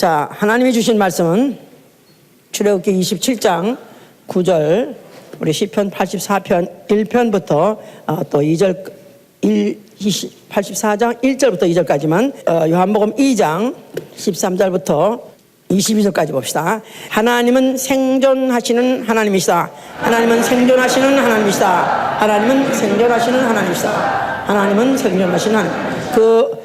자, 하나님이 주신 말씀은 출애굽기 27장 9절, 우리 시편 84편 1편부터 또 2절 84장 1절부터 2절까지만, 요한복음 2장 13절부터 22절까지 봅시다. 하나님은 생존하시는 하나님이시다. 하나님은 생존하시는 하나님이시다. 하나님은 생존하시는 하나님이시다. 하나님은 생존하시는 하나님. 그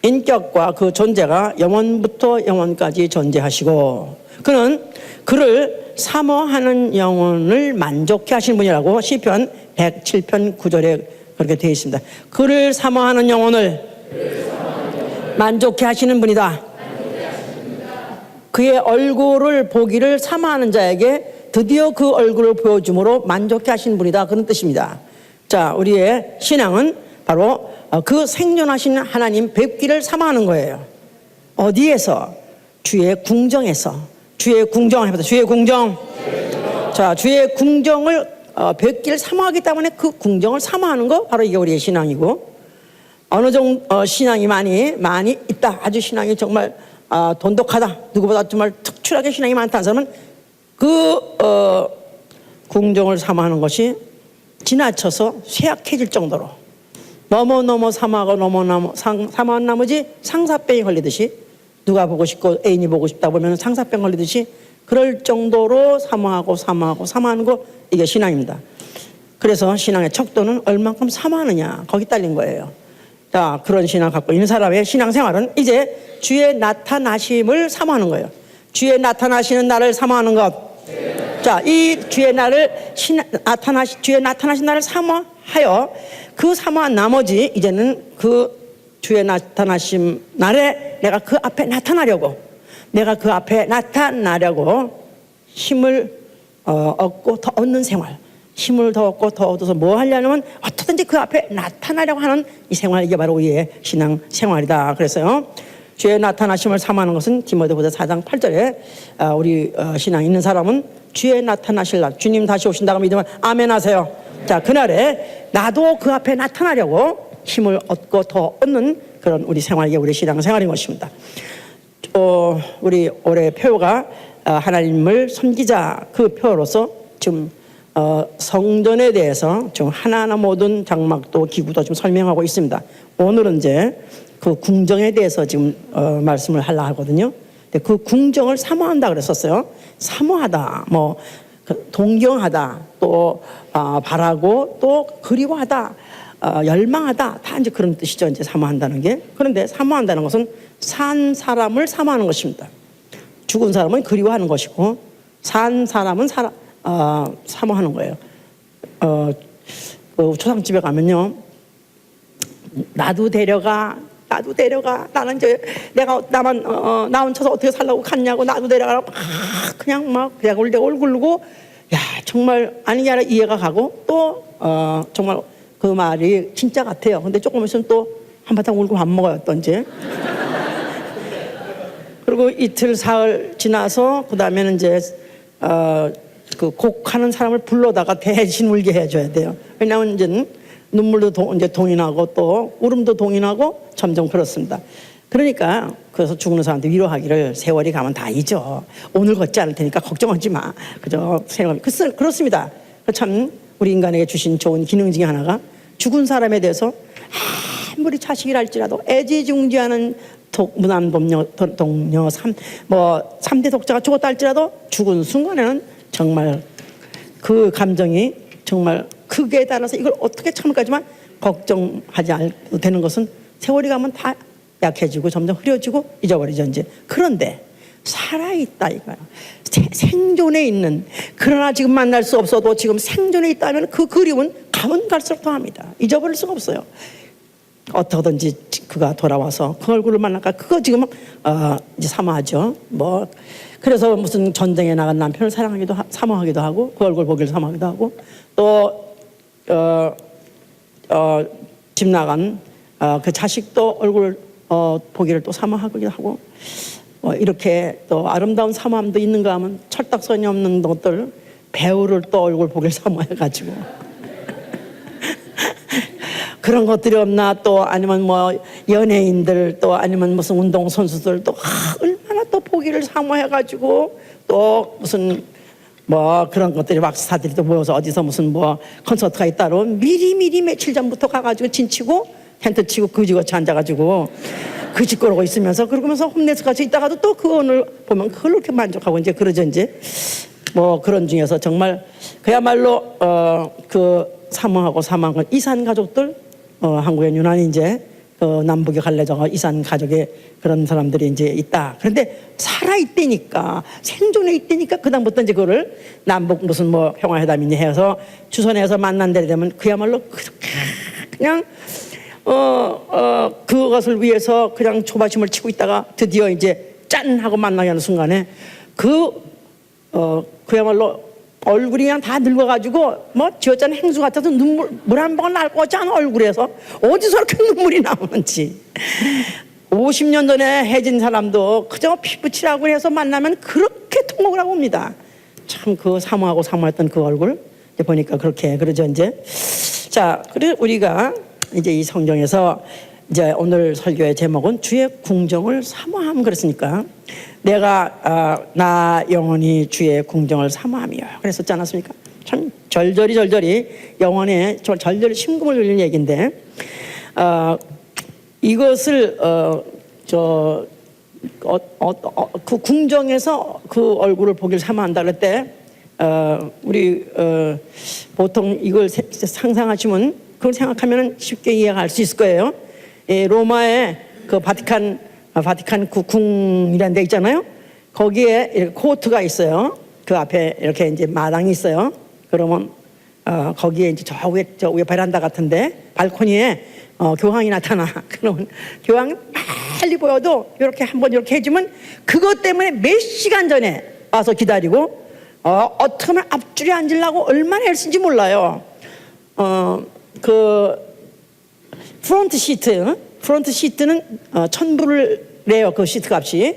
인격과 그 존재가 영원부터 영원까지 존재하시고, 그는 그를 사모하는 영혼을 만족해 하시는 분이라고 시편 107편 9절에 그렇게 되어 있습니다. 그를 사모하는 영혼을 만족해 하시는 분이다. 그의 얼굴을 보기를 사모하는 자에게 드디어 그 얼굴을 보여줌으로 만족해 하시는 분이다, 그런 뜻입니다. 자, 우리의 신앙은 바로 그 생존하신 하나님 뵙기를 사모하는 거예요. 어디에서? 주의 궁정에서. 주의 궁정 해보자. 주의 궁정. 자, 주의 궁정을 뵙기를 사모하기 때문에 그 궁정을 사모하는 거, 바로 이게 우리의 신앙이고, 어느 정도 신앙이 많이 있다, 아주 신앙이 정말 돈독하다, 누구보다 정말 특출하게 신앙이 많다는 사람은 그 궁정을 사모하는 것이 지나쳐서 쇠약해질 정도로 너무 사모하고 너무 사모한 나머지 상사병이 걸리듯이, 누가 보고 싶고 애인이 보고 싶다 보면 상사병 걸리듯이 그럴 정도로 사모하는 거, 이게 신앙입니다. 그래서 신앙의 척도는 얼만큼 사모하느냐, 거기 딸린 거예요. 자, 그런 신앙 갖고 있는 사람의 신앙생활은 이제 주의 나타나심을 사모하는 거예요. 주의 나타나시는 나를 사모하는 것. 자, 이 주의 나타나신 나를 사모하여 그 사모한 나머지, 이제는 그 주의 나타나심 날에 내가 그 앞에 나타나려고, 힘을 얻고 더 얻는 생활, 힘을 더 얻고 더 얻어서 뭐 하려면 어떻게든지 그 앞에 나타나려고 하는 이 생활, 이게 바로 우리의 신앙 생활이다. 그래서요, 주의 나타나심을 사모하는 것은 디모데후서 4장 8절에 우리 신앙 있는 사람은 주의 나타나실 날, 주님 다시 오신다고 믿으면 아멘 하세요. 자, 그날에 나도 그 앞에 나타나려고 힘을 얻고 더 얻는 그런 우리 생활, 이게 우리 신앙 생활인 것입니다. 우리 올해 표가 하나님을 섬기자, 그 표로서 지금 성전에 대해서 좀 하나하나 모든 장막도 기구도 좀 설명하고 있습니다. 오늘은 이제 그 궁정에 대해서 지금 말씀을 하려고 하거든요. 근데 그 궁정을 사모한다 그랬었어요. 사모하다, 뭐 동경하다, 또 바라고, 또 그리워하다, 열망하다, 다 이제 그런 뜻이죠, 이제 사모한다는 게. 그런데 사모한다는 것은 산 사람을 사모하는 것입니다. 죽은 사람은 그리워하는 것이고, 산 사람은 사모하는 거예요. 그 초상집에 가면요, 나도 데려가. 나는 이제 나만 나 혼자서 어떻게 살라고 갔냐고, 나도 데려가라. 그냥 막 대골 굴고, 야, 정말 아니게 아니라 이해가 가고, 또 정말 그 말이 진짜 같아요. 근데 조금 있으면 또 한바탕 울고 밥 먹어요, 또 이제. 그리고 이틀 사흘 지나서 그 다음에는 이제 그 곡하는 사람을 불러다가 대신 울게 해줘야 돼요. 왜냐하면 이제는 눈물도 이제 동이 나고, 또 울음도 동이 나고, 점점 그렇습니다. 그러니까 그래서 죽는 사람한테 위로하기를, 세월이 가면 다 잊어. 오늘 걷지 않을 테니까 걱정하지 마. 그죠? 그렇습니다. 참 우리 인간에게 주신 좋은 기능 중에 하나가, 죽은 사람에 대해서 아무리 자식이랄지라도 애지중지하는 무난동료 3대 독자가 죽었다 할지라도 죽은 순간에는 정말 그 감정이 정말 크게 달아서 이걸 어떻게 참을까지만 걱정하지 않아도 되는 것은, 세월이 가면 다 약해지고 점점 흐려지고 잊어버리죠, 이제. 그런데 살아있다 이거야. 생존에 있는, 그러나 지금 만날 수 없어도 지금 생존에 있다면 그 그리움은 가면 갈수록 더합니다. 잊어버릴 수가 없어요. 어떻게든지 그가 돌아와서 그 얼굴을 만날까, 그거 지금 이제 사모하죠. 뭐 그래서 무슨 전쟁에 나간 남편을 사모하기도 하고, 그 얼굴 보기를 사모하기도 하고, 또 집 나간 그 자식도 얼굴 보기를 또 사모하기도 하고, 이렇게 또 아름다운 사모함도 있는가 하면 철딱선이 없는 것들, 배우를 또 얼굴 보기를 사모해가지고 그런 것들이 없나? 또 아니면 뭐 연예인들 또 아니면 무슨 운동 선수들 또 얼마나 또 보기를 사모해가지고 또 무슨 뭐 그런 것들이 막 스타들이 또 모여서 어디서 무슨 뭐 콘서트가 있다로 미리 며칠 전부터 가가지고 진치고 텐트 치고 그지같이 앉아가지고 그짓거리고 있으면서 그러면서 홈레스 같이 있다가도 또 그 오늘 보면 그걸 이렇게 만족하고 이제 그러죠. 이제 뭐 그런 중에서 정말 그야말로 그 사모하고 사망한 건 이산 가족들, 한국에 유난히 이제 남북에 갈라져가 이산 가족의 그런 사람들이 이제 있다. 그런데 살아 있다니까, 생존해 있다니까 그다음부터 이제 그거를 남북 무슨 뭐 평화회담이니 해서 주선해서 만난 데 되면 그야말로 그렇게 그냥 그것을 위해서 그냥 조바심을 치고 있다가 드디어 이제 짠 하고 만나게 하는 순간에 그야말로 얼굴이 그냥 다 늙어가지고 뭐 쥐어짠 행수 같아서 물 한 방울 날 것 같지 않아 얼굴에서 어디서 이렇게 눈물이 나오는지. 50년 전에 해진 사람도 그저 피부치라고 해서 만나면 그렇게 통곡을 하고 옵니다. 참 그 사모하고 사모했던 그 얼굴 이제 보니까 그렇게 그러죠. 이제 자, 그래서 우리가 이제 이 성경에서 이제 오늘 설교의 제목은 주의 궁정을 사모함 그랬으니까 내가 나 영원히 주의 궁정을 사모하며 그랬었지 않았습니까? 참 절절히 영혼에 절절히 심금을 울리는 얘기인데 이것을 그 궁정에서 그 얼굴을 보길 사모한다 그럴 때 우리 보통 이걸 상상하시면 그걸 생각하면 쉽게 이해할 수 있을 거예요. 로마의 그 바티칸 궁이라는 데 있잖아요. 거기에 이렇게 코트가 있어요. 그 앞에 이렇게 이제 마당이 있어요. 그러면 거기에 이제 저 위에 베란다 같은데 발코니에 교황이 나타나. 그러면 교황이 빨리 보여도 이렇게 한번 이렇게 해주면 그것 때문에 몇 시간 전에 와서 기다리고 어떻게 하면 앞줄에 앉으려고 얼마나 애쓰는지 몰라요. 그 프론트 시트는 1,000불을 내요. 그 시트 값이.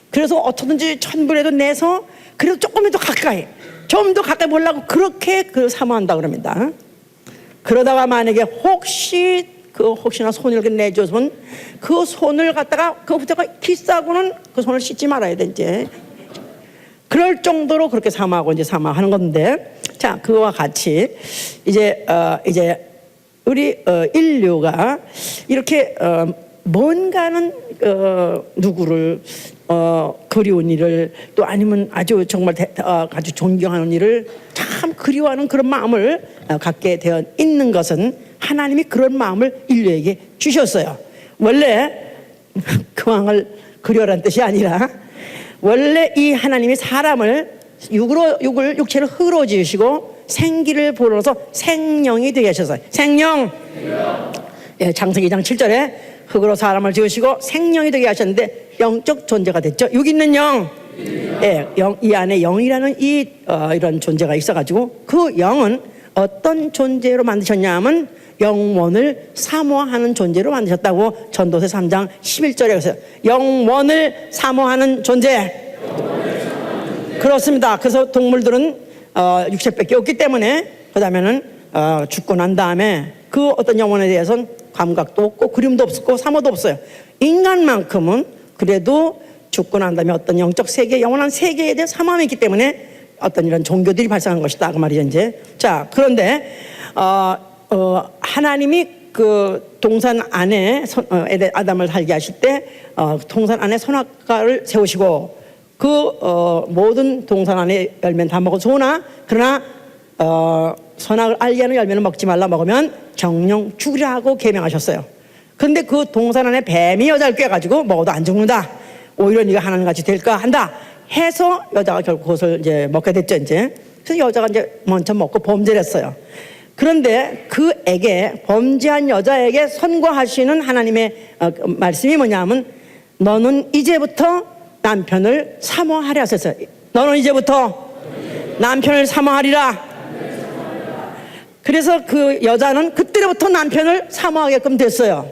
그래서 어떻게든지 1,000불에도 내서 그래도 조금이라도 가까이 좀 더 가까이 보려고 그렇게 그 사모한다 그럽니다. 그러다가 만약에 혹시나 손을 이렇게 내줘서는 그 손을 갖다가 그것부터가 비싸고는 그 손을 씻지 말아야 돼. 이제 그럴 정도로 그렇게 사모하고 이제 사모하는 건데, 자, 그거와 같이 이제 우리 인류가 이렇게 뭔가는 누구를 그리운 일을 또 아니면 아주 정말 아주 존경하는 일을 참 그리워하는 그런 마음을 갖게 되어 있는 것은 하나님이 그런 마음을 인류에게 주셨어요. 원래 교황을 그려라는 뜻이 아니라 원래 이 하나님이 사람을 육체를 흙으로 지으시고 생기를 불어서 생명이 되게 하셨어요. 생명. 예, 창세기 2장 7절에 흙으로 사람을 지으시고 생명이 되게 하셨는데 영적 존재가 됐죠. 육 있는 영. 예, 이 안에 영이라는 이런 존재가 있어가지고 그 영은 어떤 존재로 만드셨냐 하면 영원을 사모하는 존재로 만드셨다고 전도서 3장 11절에 그랬어요. 영원을 사모하는 존재. 그렇습니다. 그래서 동물들은 육체밖에 없기 때문에 그 다음에는 죽고 난 다음에 그 어떤 영혼에 대해서는 감각도 없고 그림도 없고 사모도 없어요. 인간만큼은 그래도 죽고 난 다음에 어떤 영적 세계, 영원한 세계에 대한 사모함이 있기 때문에 어떤 이런 종교들이 발생한 것이다 그 말이죠. 이제 자, 그런데 하나님이 그 동산 안에 아담을 살게 하실 때 동산 안에 선악과를 세우시고 그 모든 동산 안에 열매는 다 먹어도 좋으나 그러나 선악을 알게 하는 열매는 먹지 말라, 먹으면 정령 죽으라고 계명하셨어요. 그런데 그 동산 안에 뱀이 여자를 꿰가지고 먹어도 안 죽는다, 오히려 네가 하나님같이 될까 한다 해서 여자가 결국 그것을 이제 먹게 됐죠. 이제 그래서 여자가 이제 먼저 먹고 범죄를 했어요. 그런데 그에게 범죄한 여자에게 선고하시는 하나님의 말씀이 뭐냐면 너는 이제부터 남편을 사모하려 하셨어요. 너는 이제부터 남편을 사모하리라. 그래서 그 여자는 그때부터 남편을 사모하게끔 됐어요.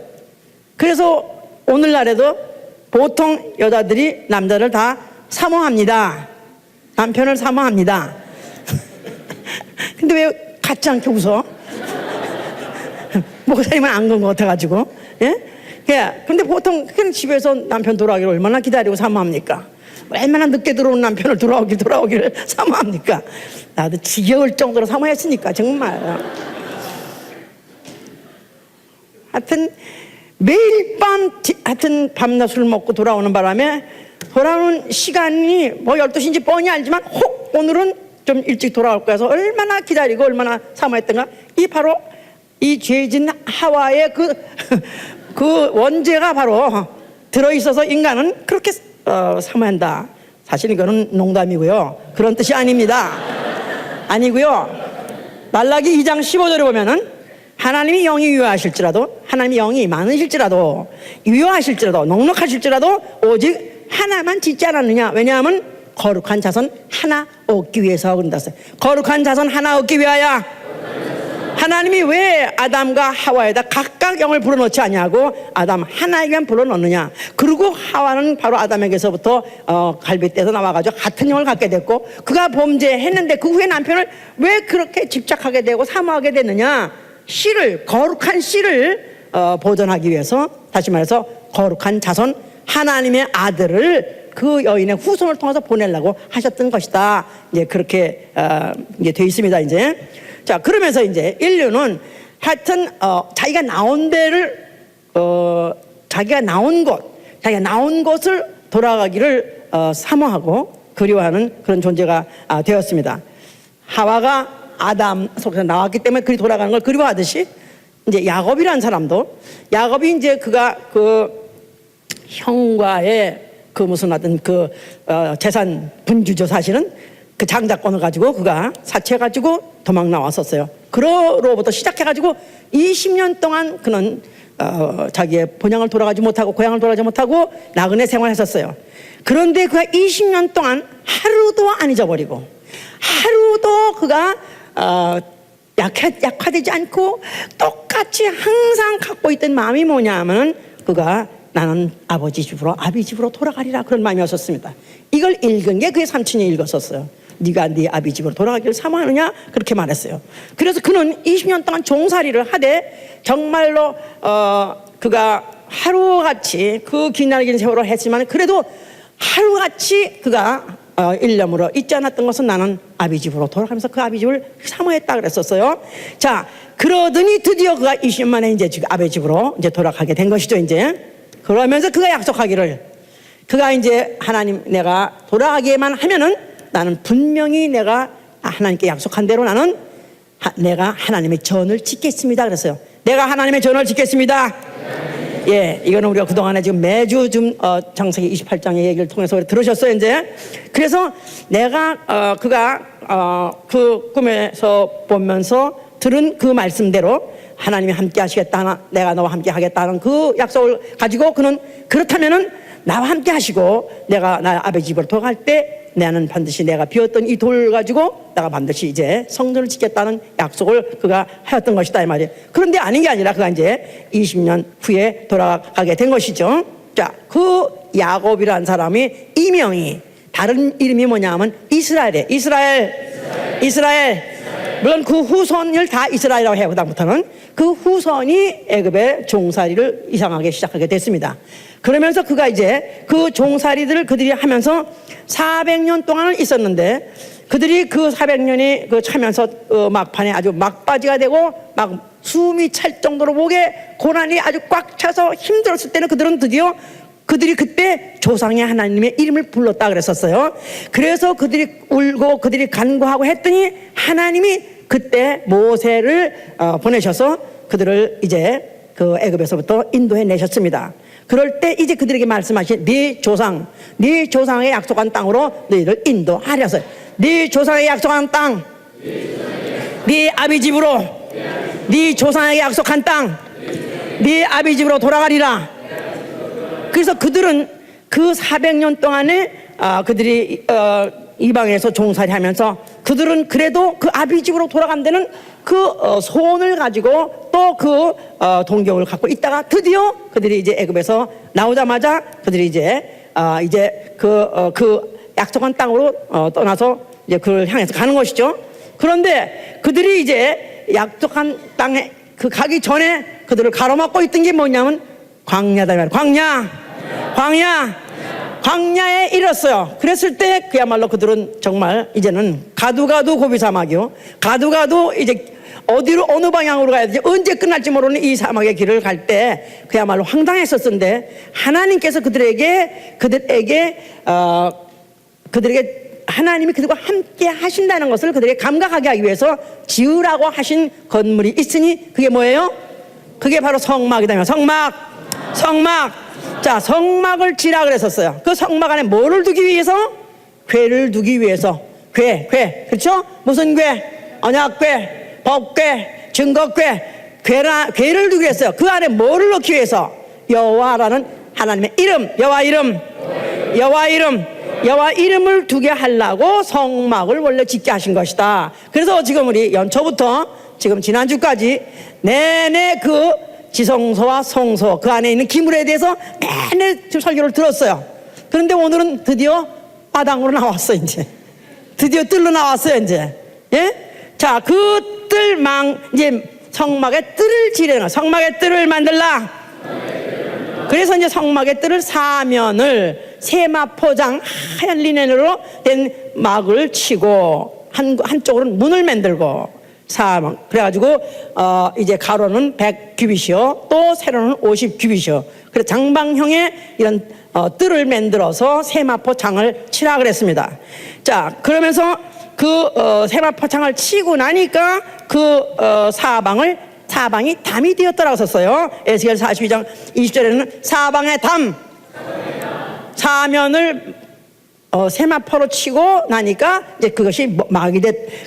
그래서 오늘날에도 보통 여자들이 남자를 다 사모합니다. 남편을 사모합니다. 근데 왜 같지 않게 웃어? 목사님은 안 그런 것 같아가지고. 예? 예. 근데 보통 그냥 집에서 남편 돌아오기를 얼마나 기다리고 사모합니까? 얼마나 늦게 들어온 남편을 돌아오기를 사모합니까? 나도 지겨울 정도로 사모했으니까 정말. 하여튼 매일 밤 하여튼 밤낮 술 먹고 돌아오는 바람에 돌아오는 시간이 뭐 12시인지 뻔히 알지만 혹 오늘은 좀 일찍 돌아올 거여서 얼마나 기다리고 얼마나 사모했던가. 이 바로 이 죄진 하와의 그 원죄가 바로 들어있어서 인간은 그렇게 사모한다. 사실 이거는 농담이고요. 그런 뜻이 아닙니다. 아니고요. 말라기 2장 15절에 보면은 하나님이 영이 유효하실지라도, 하나님이 영이 많으실지라도, 유효하실지라도, 넉넉하실지라도 오직 하나만 짓지 않았느냐. 왜냐하면 거룩한 자손 하나 얻기 위해서 그런다 했어요. 거룩한 자손 하나 얻기 위하여. 하나님이 왜 아담과 하와에다 각각 영을 불어넣지 않냐고 아담 하나에게만 불어넣느냐. 그리고 하와는 바로 아담에게서부터 갈빗대에서 나와가지고 같은 영을 갖게 됐고, 그가 범죄했는데 그 후에 남편을 왜 그렇게 집착하게 되고 사모하게 됐느냐. 씨를, 거룩한 씨를 보존하기 위해서, 다시 말해서 거룩한 자손 하나님의 아들을 그 여인의 후손을 통해서 보내려고 하셨던 것이다. 이제 그렇게 이제 돼 있습니다. 이제 자, 그러면서 이제 인류는 하여튼 자기가 나온 데를 자기가 나온 곳을 돌아가기를 사모하고 그리워하는 그런 존재가 되었습니다. 하와가 아담 속에서 나왔기 때문에 그리 돌아가는 걸 그리워하듯이, 이제 야곱이라는 사람도, 야곱이 이제 그가 그 형과의 그 무슨 어떤 그 재산 분주죠. 사실은 그 장자권을 가지고 그가 사채해가지고 도망 나왔었어요. 그로부터 시작해가지고 20년 동안 그는 자기의 본향을 돌아가지 못하고 고향을 돌아가지 못하고 나그네 생활했었어요. 그런데 그가 20년 동안 하루도 안 잊어버리고, 하루도 그가 약화되지 않고 똑같이 항상 갖고 있던 마음이 뭐냐 하면 그가 나는 아버지 집으로 돌아가리라, 그런 마음이었었습니다. 이걸 읽은 게 그의 삼촌이 읽었었어요. 네가 네 아비 집으로 돌아가기를 사모하느냐, 그렇게 말했어요. 그래서 그는 20년 동안 종살이를 하되 정말로 그가 하루같이 그 기나긴 세월을 했지만 그래도 하루같이 그가 일념으로 잊지 않았던 것은 나는 아비 집으로 돌아가면서 그 아비 집을 사모했다 그랬었어요. 자, 그러더니 드디어 그가 20년 만에 이제 아비 집으로 이제 돌아가게 된 것이죠. 이제 그러면서 그가 약속하기를, 그가 이제 하나님 내가 돌아가기만 하면은 나는 분명히 내가 하나님께 약속한 대로 나는 내가 하나님의 전을 지켰습니다 그랬어요. 내가 하나님의 전을 지켰습니다. 예, 이거는 우리가 그동안에 지금 매주 좀 창세기 28장의 얘기를 통해서 들으셨어요. 이제 그래서 내가 그가 그 꿈에서 보면서 들은 그 말씀대로 하나님이 함께 하시겠다, 내가 너와 함께 하겠다는 그 약속을 가지고 그는 그렇다면은 나와 함께 하시고 내가 나 아버지 집으로 돌아갈 때 나는 반드시 내가 비웠던 이 돌 가지고 내가 반드시 이제 성전을 지켰다는 약속을 그가 하였던 것이다 이 말이에요. 그런데 아닌 게 아니라 그가 이제 20년 후에 돌아가게 된 것이죠. 자, 그 야곱이라는 사람이 이명이 다른 이름이 뭐냐 하면 이스라엘이에요. 이스라엘. 물론 그 후손을 다 이스라엘이라고 해요. 그다음부터는 그 후손이 애굽의 종살이를 이상하게 시작하게 됐습니다. 그러면서 그가 이제 그 종살이들을 그들이 하면서 400년 동안을 있었는데, 그들이 그 400년이 그 차면서 막판에 아주 막바지가 되고 막 숨이 찰 정도로 목에 고난이 아주 꽉 차서 힘들었을 때는 그들이 그때 조상의 하나님의 이름을 불렀다 그랬었어요. 그래서 그들이 울고 그들이 간구하고 했더니 하나님이 그때 모세를 보내셔서 그들을 이제 그 애굽에서부터 인도해 내셨습니다. 그럴 때 이제 그들에게 말씀하신 네 조상의 약속한 땅으로 너희를 인도하려서, 네 조상의 약속한 땅, 네 아비 집으로, 네 조상에게 약속한 땅, 네 아비 집으로 돌아가리라. 그래서 그들은 그 400년 동안에 그들이 이방에서 종살이하면서 그들은 그래도 그 아비 집으로 돌아간 데는 그 소원을 가지고 또 그 동경을 갖고 있다가 드디어 그들이 이제 애굽에서 나오자마자 그들이 이제 그 약속한 땅으로 떠나서 이제 그를 향해서 가는 것이죠. 그런데 그들이 이제 약속한 땅에 그 가기 전에 그들을 가로막고 있던 게 뭐냐면 광야다 말이야. 광야에 이르렀어요. 그랬을 때 그야말로 그들은 정말 이제는 가도 고비 사막이요. 가도 이제 어디로 어느 방향으로 가야 되지 언제 끝날지 모르는 이 사막의 길을 갈 때 그야말로 황당했었는데 하나님께서 그들에게 하나님이 그들과 함께 하신다는 것을 그들에게 감각하게 하기 위해서 지으라고 하신 건물이 있으니 그게 뭐예요? 그게 바로 성막이다. 성막. 자, 성막을 지라 그랬었어요. 그 성막 안에 뭐를 두기 위해서? 궤를 두기 위해서. 궤. 그렇죠? 무슨 궤? 언약궤, 법궤, 증거궤. 궤를 두기 위해서. 그 안에 뭐를 넣기 위해서? 여호와라는 하나님의 이름, 여호와 이름을 두게 하려고 성막을 원래 짓게 하신 것이다. 그래서 지금 우리 연초부터 지금 지난주까지 내내 그 지성소와 성소 그 안에 있는 기물에 대해서 내내 지금 설교를 들었어요. 그런데 오늘은 드디어 마당으로 나왔어. 이제 드디어 뜰로 나왔어요. 이제 자, 그 이제 성막의 뜰을 지르는 거야. 성막의 뜰을 만들라. 그래서 이제 성막의 뜰을 사면을 세마포장 하얀 리넨으로 된 막을 치고 한쪽으로는 문을 만들고 그래가지고 이제 가로는 100규빗이요 또 세로는 50규빗이요. 그래서 장방형의 이런 뜰을 만들어서 세마포 장을 치라 그랬습니다. 자, 그러면서 그 세마포 장을 치고 나니까 그 사방이 담이 되었더라고 썼어요. 에스겔 42장 20절에는 사방의 담 사면을 세마포로 치고 나니까 이제 그것이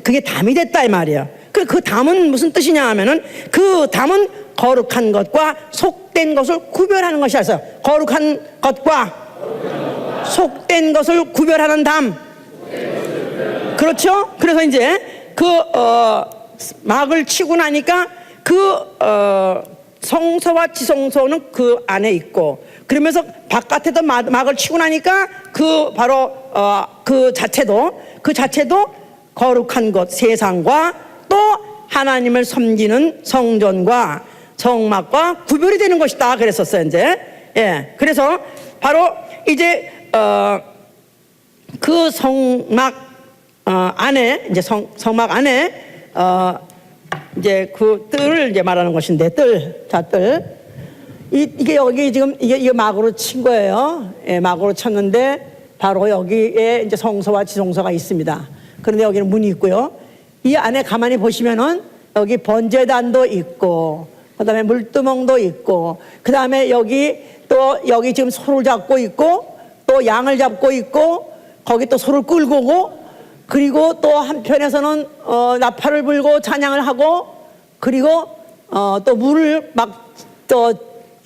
그게 담이 됐다 이 말이에요. 그 담은 무슨 뜻이냐 하면은 그 담은 거룩한 것과 속된 것을 구별하는 것이라서 거룩한 것과 속된 것을 구별하는 담. 그렇죠? 그래서 이제 그 막을 치고 나니까 그 성소와 지성소는 그 안에 있고 그러면서 바깥에도 막을 치고 나니까 그 바로 그 자체도 거룩한 것 세상과 또 하나님을 섬기는 성전과 성막과 구별이 되는 것이다 그랬었어요. 이제 그래서 바로 이제 그 성막 안에 이제 성막 안에 이제 그 뜰을 이제 말하는 것인데 뜰 이게 여기 지금 이게 막으로 친 거예요. 막으로 쳤는데 바로 여기에 이제 성소와 지성소가 있습니다. 그런데 여기는 문이 있고요. 이 안에 가만히 보시면은 여기 번제단도 있고 그다음에 물두멍도 있고 그다음에 여기 지금 소를 잡고 있고 또 양을 잡고 있고 거기 또 소를 끌고 오고 그리고 또 한편에서는 나팔을 불고 찬양을 하고 그리고 또 물을 막 또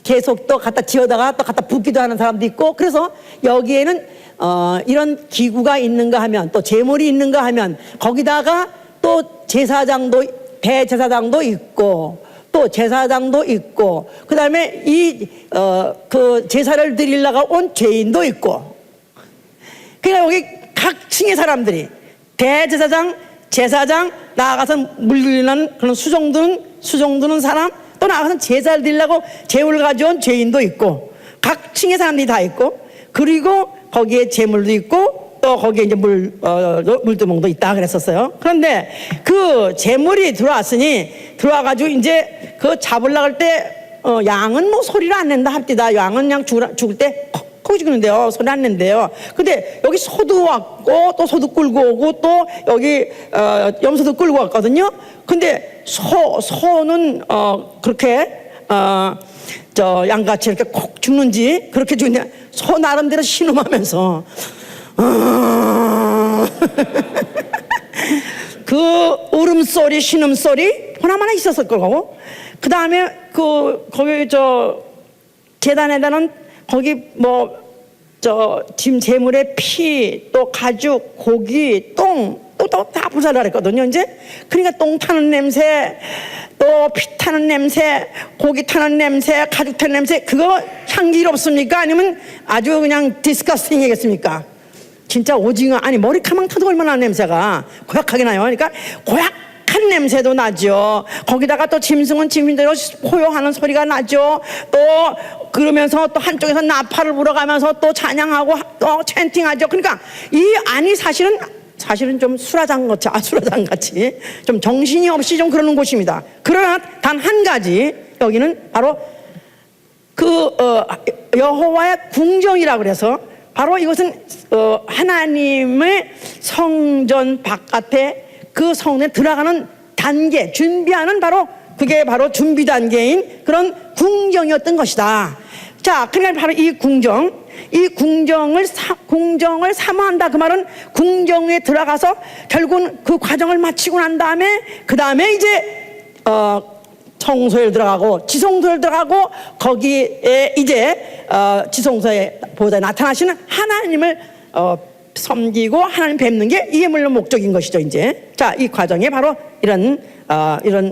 계속 또 갖다 지어다가 또 갖다 붓기도 하는 사람도 있고 그래서 여기에는 이런 기구가 있는가 하면 또 제물이 있는가 하면 거기다가 또 대제사장도 있고 또 제사장도 있고 그다음에 그 제사를 드리려고 온 죄인도 있고 그러니까 여기 각 층의 사람들이 대제사장, 제사장, 나아가서 물 드리는 그런 수종드는 사람, 또 나아가서 제사를 드리려고 제물을 가져온 죄인도 있고, 각 층의 사람들이 다 있고, 그리고 거기에 제물도 있고, 또 거기에 이제 물두멍도 있다 그랬었어요. 그런데 그 제물이 들어와가지고 이제 그 잡으려고 할 때, 양은 뭐 소리를 안 낸다 합디다. 양은 그냥 죽을 때 콕 죽는데요. 소리 안 낸대요. 근데 여기 소도 왔고, 또 소도 끌고 오고, 또 여기, 염소도 끌고 왔거든요. 근데 소는, 그렇게, 양같이 이렇게 콕 죽는지, 그렇게 죽는데, 소 나름대로 신음하면서, 그 울음소리, 신음소리, 보나마나 있었을 거고, 그 다음에 거기 재단에다는 거기 짐 제물의 피, 또 가죽, 고기, 똥, 또 다 불살라 그랬거든요, 이제. 그러니까 똥 타는 냄새, 또 피 타는 냄새, 고기 타는 냄새, 가죽 타는 냄새, 그거 향기롭습니까? 아니면 아주 그냥 디스커스팅이겠습니까? 진짜 오징어, 아니, 머리카락 타도 얼마나 냄새가 고약하게 나요. 그러니까 고약한 탄 냄새도 나죠. 거기다가 또 짐승은 짐승대로 포효하는 소리가 나죠. 또 그러면서 또 한쪽에서 나팔을 불어가면서 또 찬양하고 또 찬팅하죠. 그러니까 이 안이 사실은 좀 수라장 같이 좀 정신이 없이 좀 그러는 곳입니다. 그러나 단 한 가지, 여기는 바로 여호와의 궁정이라 그래서 바로 이것은 하나님의 성전 바깥에 그 성전에 들어가는 단계, 준비하는 그게 바로 준비 단계인 그런 궁정이었던 것이다. 자, 그러니까 바로 이 궁정을 사모한다. 그 말은 궁정에 들어가서 결국은 그 과정을 마치고 난 다음에 그 다음에 이제 성소에 들어가고 지성소에 들어가고 거기에 이제 지성소에 보다 나타나시는 하나님을 섬기고 하나님 뵙는 게 이게 물론 목적인 것이죠. 이제 자, 이 과정에 바로 이런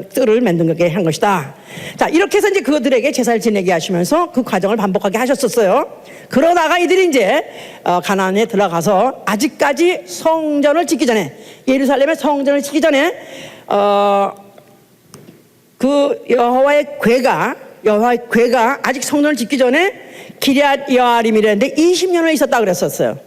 뜰을 만들게 한 것이다. 자, 이렇게 해서 이제 그들에게 제사를 지내게 하시면서 그 과정을 반복하게 하셨었어요. 그러다가 이들이 이제 가나안에 들어가서 아직까지 성전을 짓기 전에, 예루살렘의 성전을 짓기 전에 그 여호와의 궤가 아직 성전을 짓기 전에 기럇 여아림이라는데 20년을 있었다 그랬었어요.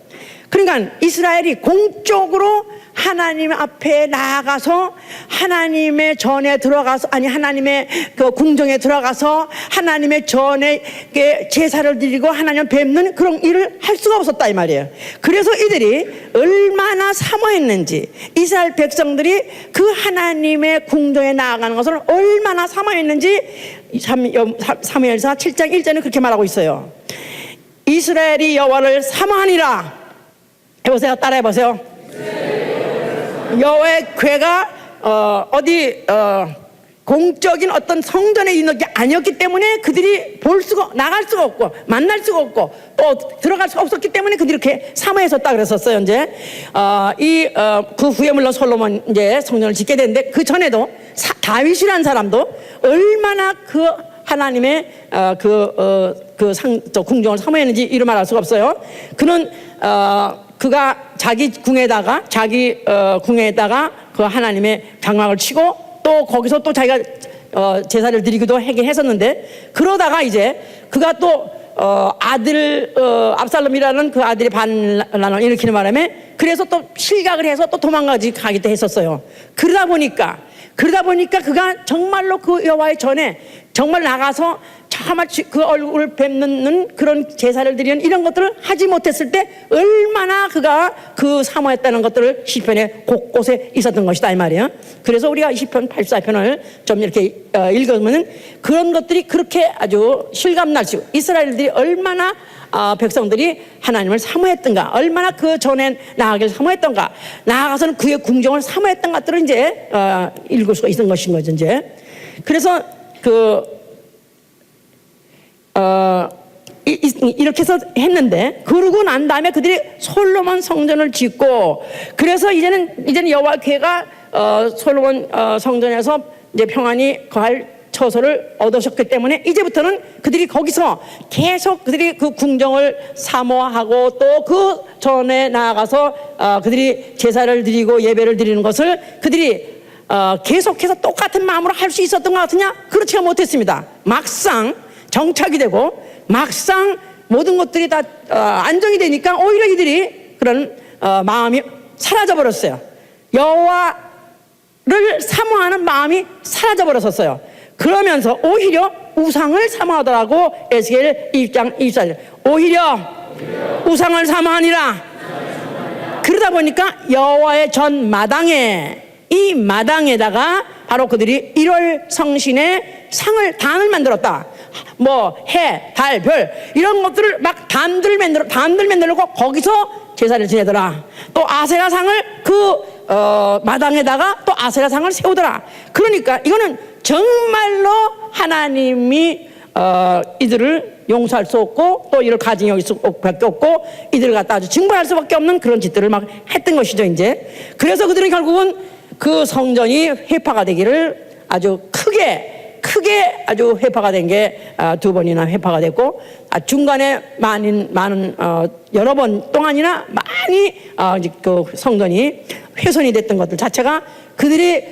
그러니까 이스라엘이 공적으로 하나님 앞에 나아가서 하나님의 전에 들어가서, 하나님의 그 궁정에 들어가서 하나님의 전에 제사를 드리고 하나님 뵙는 그런 일을 할 수가 없었다 이 말이에요. 그래서 이들이 얼마나 사모했는지, 이스라엘 백성들이 그 하나님의 궁정에 나아가는 것을 얼마나 사모했는지 사무엘상 7장 1절은 그렇게 말하고 있어요. 이스라엘이 여호와를 사모하니라. 해보세요. 따라해보세요. 여호와의 궤가 공적인 어떤 성전에 있는 게 아니었기 때문에 그들이 나갈 수가 없고 만날 수가 없고 또 들어갈 수가 없었기 때문에 그들이 이렇게 사모했었다 그랬었어요. 이제 그 후에 물론 솔로몬 이제 성전을 짓게 됐는데 그 전에도 다윗이라는 사람도 얼마나 그 하나님의 궁정을 사모했는지 이루 말할 수가 없어요. 그는 그가 자기 궁에다가 그 하나님의 장막을 치고 또 거기서 또 자기가 제사를 드리기도 하긴 했었는데, 그러다가 이제 그가 또 아들 압살롬이라는 그 아들이 반란을 일으키는 바람에 그래서 또 실각을 해서 또 도망가기도 했었어요. 그러다 보니까 그가 정말로 그 여호와의 전에 정말 나가서 정말 그 얼굴을 뵙는 그런 제사를 드리는 이런 것들을 하지 못했을 때 얼마나 그가 그 사모했다는 것들을 시편에 곳곳에 있었던 것이다 이 말이에요. 그래서 우리가 시편 84편을 좀 이렇게 읽으면 그런 것들이 그렇게 아주 실감날수, 이스라엘들이 얼마나 백성들이 하나님을 사모했던가, 얼마나 그 전에 나아가길 사모했던가, 나아가서는 그의 궁정을 사모했던 것들을 이제 읽을 수가 있는 것인 거죠. 이제 그래서 이렇게 해서 했는데, 그러고 난 다음에 그들이 솔로몬 성전을 짓고, 그래서 이제는 여호와 궤가 솔로몬 성전에서 이제 평안히 거할 처소를 얻으셨기 때문에 이제부터는 그들이 거기서 계속 그들이 그 궁정을 사모하고 또 그 전에 나아가서 그들이 제사를 드리고 예배를 드리는 것을 그들이 계속해서 똑같은 마음으로 할 수 있었던 것 같으냐? 그렇지가 못했습니다. 막상 정착이 되고 막상 모든 것들이 다 안정이 되니까 오히려 이들이 그런 마음이 사라져 버렸어요. 여호와를 사모하는 마음이 사라져 버렸었어요. 그러면서 오히려 우상을 사모하더라고. 에스겔 2장 24절. 오히려 우상을 사모하니라. 그러다 보니까 여호와의 전 마당에, 이 마당에다가 바로 그들이 1월 성신의 단을 만들었다. 뭐 해, 달, 별 이런 것들을 막 단들 만들고 거기서 제사를 지내더라. 또 아세라상을 마당에다가 또 아세라상을 세우더라. 그러니까 이거는 정말로 하나님이 이들을 용서할 수 없고 또 이를 가증할 수밖에 없고 이들을 갖다 아주 징벌할 수밖에 없는 그런 짓들을 막 했던 것이죠. 이제 그래서 그들은 결국은 그 성전이 회파가 되기를 아주 크게 아주 회파가 된 게 2번이나 회파가 됐고, 중간에 많은 여러 번 동안이나 많이 그 성전이 훼손이 됐던 것들 자체가 그들이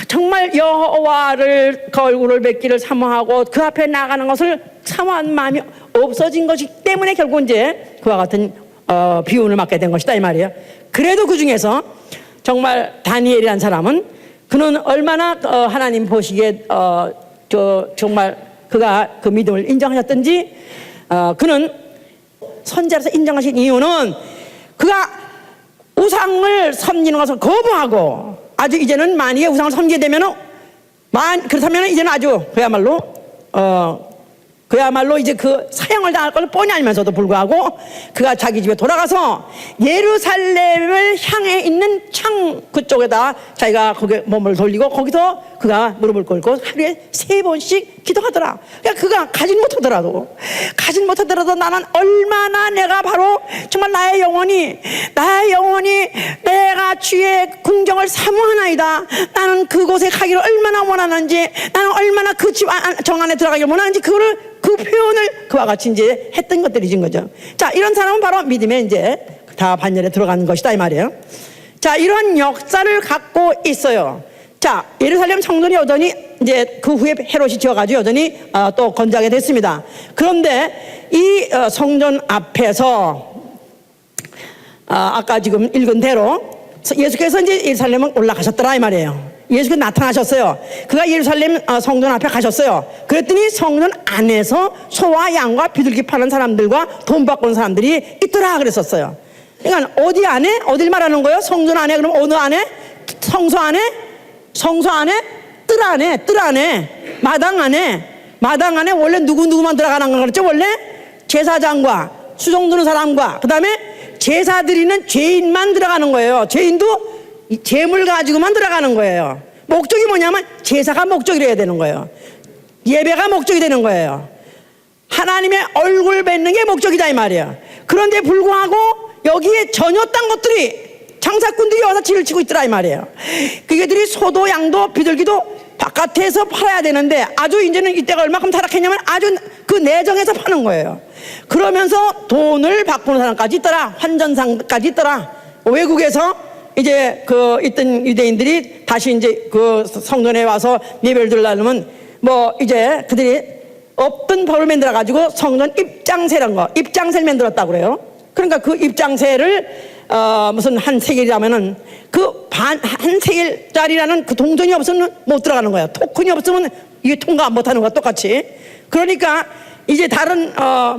정말 여호와를 그 얼굴을 뵙기를 사모하고 그 앞에 나가는 것을 사모한 마음이 없어진 것이기 때문에 결국 이제 그와 같은 비운을 맞게 된 것이다 이 말이에요. 그래도 그 중에서 정말 다니엘이라는 사람은 그는 얼마나 하나님 보시기에 정말 그가 그 믿음을 인정하셨던지 그는 선자로서 인정하신 이유는 그가 우상을 섬기는 것을 거부하고 아주 이제는 만약에 우상을 섬기게 되면은 그렇다면 이제는 아주 그야말로 이제 그 사형을 당할 걸 뻔히 알면서도 불구하고 그가 자기 집에 돌아가서 예루살렘을 향해 있는 창 그쪽에다 자기가 거기에 몸을 돌리고 거기서 그가 무릎을 꿇고 하루에 3번씩 기도하더라. 그러니까 그가 가진 못하더라도 나는 얼마나 내가 바로 정말 나의 영혼이 내가 주의 궁정을 사모하나이다. 나는 그곳에 가기를 얼마나 원하는지, 나는 얼마나 그 집 정 안에 들어가기를 원하는지 그 표현을 그와 같이 이제 했던 것들이진 거죠. 자, 이런 사람은 바로 믿음에 이제 다 반열에 들어가는 것이다 이 말이에요. 자, 이런 역사를 갖고 있어요. 자, 예루살렘 성전이 여전히 이제 그 후에 헤롯이 지어가지고 여전히 또 건재하게 됐습니다. 그런데 이 성전 앞에서 아까 지금 읽은 대로 예수께서 이제 예루살렘을 올라가셨더라 이 말이에요. 예수께서 나타나셨어요. 그가 예루살렘 성전 앞에 가셨어요. 그랬더니 성전 안에서 소와 양과 비둘기 파는 사람들과 돈 바꾸는 사람들이 있더라 그랬었어요. 그러니까 어디 안에? 어딜 말하는 거예요? 성전 안에? 그럼 어느 안에? 성소 안에? 성소 안에? 뜰 안에? 마당 안에 원래 누구만 들어가는 거 그랬죠? 원래 제사장과 수종 드는 사람과 그 다음에 제사 드리는 죄인만 들어가는 거예요. 죄인도 재물 가지고만 들어가는 거예요. 목적이 뭐냐면 제사가 목적이 돼야 되는 거예요. 예배가 목적이 되는 거예요. 하나님의 얼굴 뵙는 게 목적이다 이 말이에요. 그런데 불구하고 여기에 전혀 딴 것들이 장사꾼들이 와서 지를 치고 있더라 이 말이에요. 그게들이 소도 양도 비둘기도 바깥에서 팔아야 되는데 아주 이제는 이때가 얼마큼 타락했냐면 아주 그 내정에서 파는 거예요. 그러면서 돈을 바꾸는 사람까지 있더라. 환전상까지 있더라. 외국에서 이제 그 있던 유대인들이 다시 이제 그 성전에 와서 예배를 드리려면 뭐 이제 그들이 없던 법을 만들어 가지고 성전 입장세라는 거, 입장세를 만들었다고 그래요. 그러니까 그 입장세를 무슨 한 세겔이라면은 그 한 세겔짜리라는 그 동전이 없으면 못 들어가는 거야. 토큰이 없으면 이게 통과 못 하는 거야 똑같이. 그러니까 이제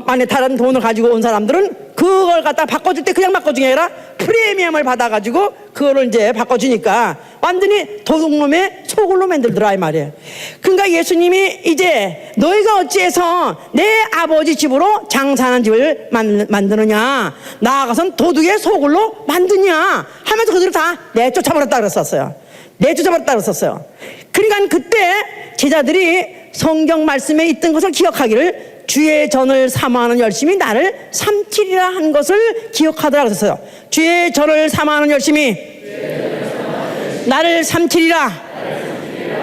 만약 다른 돈을 가지고 온 사람들은 그걸 갖다 바꿔줄 때 그냥 바꿔주는 게 아니라 프리미엄을 받아가지고 그거를 이제 바꿔주니까 완전히 도둑놈의 소굴로 만들더라 이 말이에요. 그러니까 예수님이 이제 너희가 어찌해서 내 아버지 집으로 장사하는 집을 만드느냐, 나아가선 도둑의 소굴로 만드냐 하면서 그들을 다 내쫓아버렸다 그랬었어요. 그러니까 그때 제자들이 성경 말씀에 있던 것을 기억하기를 주의 전을 사모하는 열심이 나를 삼키리라 한 것을 기억하더라 그랬어요. 주의 전을 사모하는 열심이 나를 삼키리라.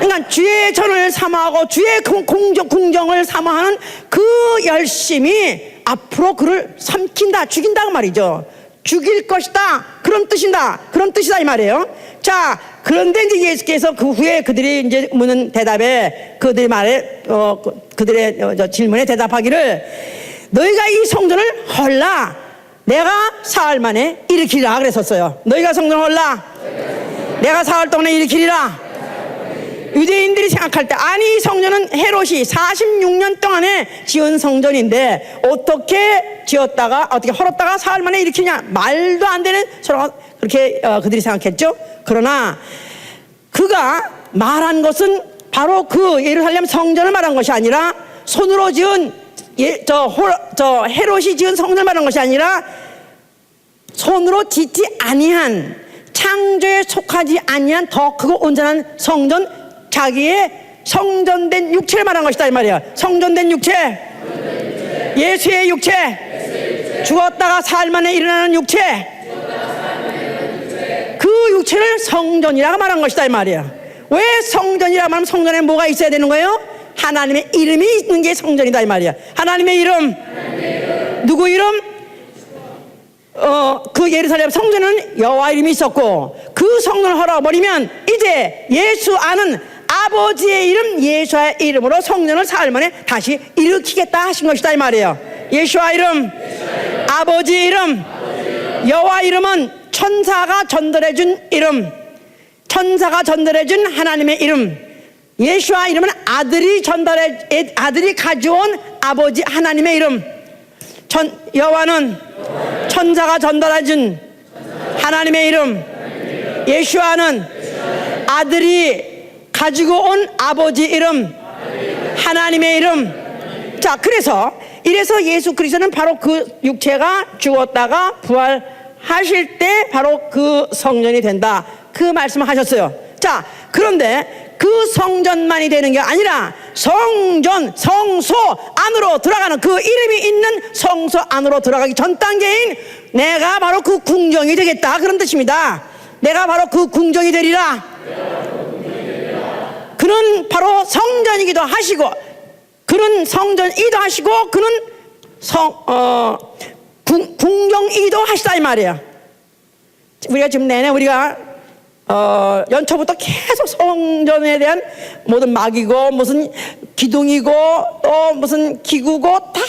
그러니까 주의 전을 사모하고 주의 궁정을 사모하는 그 열심이 앞으로 그를 삼킨다, 죽인다 그 말이죠. 죽일 것이다 그런 뜻이다 이 말이에요. 자, 그런데 이제 예수께서 그 후에 그들이 이제 묻는 대답에 그들의 말에 그들의 질문에 대답하기를 너희가 이 성전을 헐라 내가 사흘 만에 일으키리라 그랬었어요. 너희가 성전을 헐라 내가 사흘 동안에 일으키리라. 유대인들이 생각할 때 아니 이 성전은 헤롯이 46년 동안에 지은 성전인데 어떻게 헐었다가 사흘 만에 일으키냐, 말도 안 되는 소리가 그렇게 그들이 생각했죠. 그러나 그가 말한 것은 바로 그 예루살렘 성전을 말한 것이 아니라 손으로 지은 헤롯이 지은 성전을 말한 것이 아니라 손으로 짓지 아니한 창조에 속하지 아니한 더 크고 온전한 성전, 자기의 성전된 육체를 말한 것이다 이 말이야. 성전된 육체, 예수의 육체, 죽었다가 사흘 만에 일어나는 육체, 그 육체를 성전이라고 말한 것이다 이 말이야. 왜 성전이라고 말하면 성전에 뭐가 있어야 되는 거예요? 하나님의 이름이 있는 게 성전이다 이 말이야. 하나님의 이름, 누구 이름? 그 예루살렘 성전은 여호와 이름이 있었고 그 성전을 헐어버리면 이제 예수 아는 아버지의 이름 예수와의 이름으로 성전을 사흘 만에 다시 일으키겠다 하신 것이다 이 말이에요. 예수와 이름, 아버지 이름, 여호와 이름은 천사가 전달해준 이름, 천사가 전달해준 하나님의 이름. 예수와 이름은 아들이 가져온 아버지 하나님의 이름. 여호와는 천사가 전달해준 하나님의 이름. 예수와는 아들이 가지고 온 아버지 이름, 하나님의 이름. 자, 그래서 이래서 예수 그리스도는 바로 그 육체가 죽었다가 부활하실 때 바로 그 성전이 된다, 그 말씀을 하셨어요. 자, 그런데 그 성전만이 되는 게 아니라 성전, 성소 안으로 들어가는, 그 이름이 있는 성소 안으로 들어가기 전 단계인 내가 바로 그 궁정이 되겠다, 그런 뜻입니다. 내가 바로 그 궁정이 되리라. 그는 바로 성전이기도 하시고, 그는 성전이기도 하시고, 그는 궁정이기도 하시다 이 말이에요. 우리가 지금 내내 우리가 연초부터 계속 성전에 대한 모든 막이고 무슨 기둥이고 또 무슨 기구고 다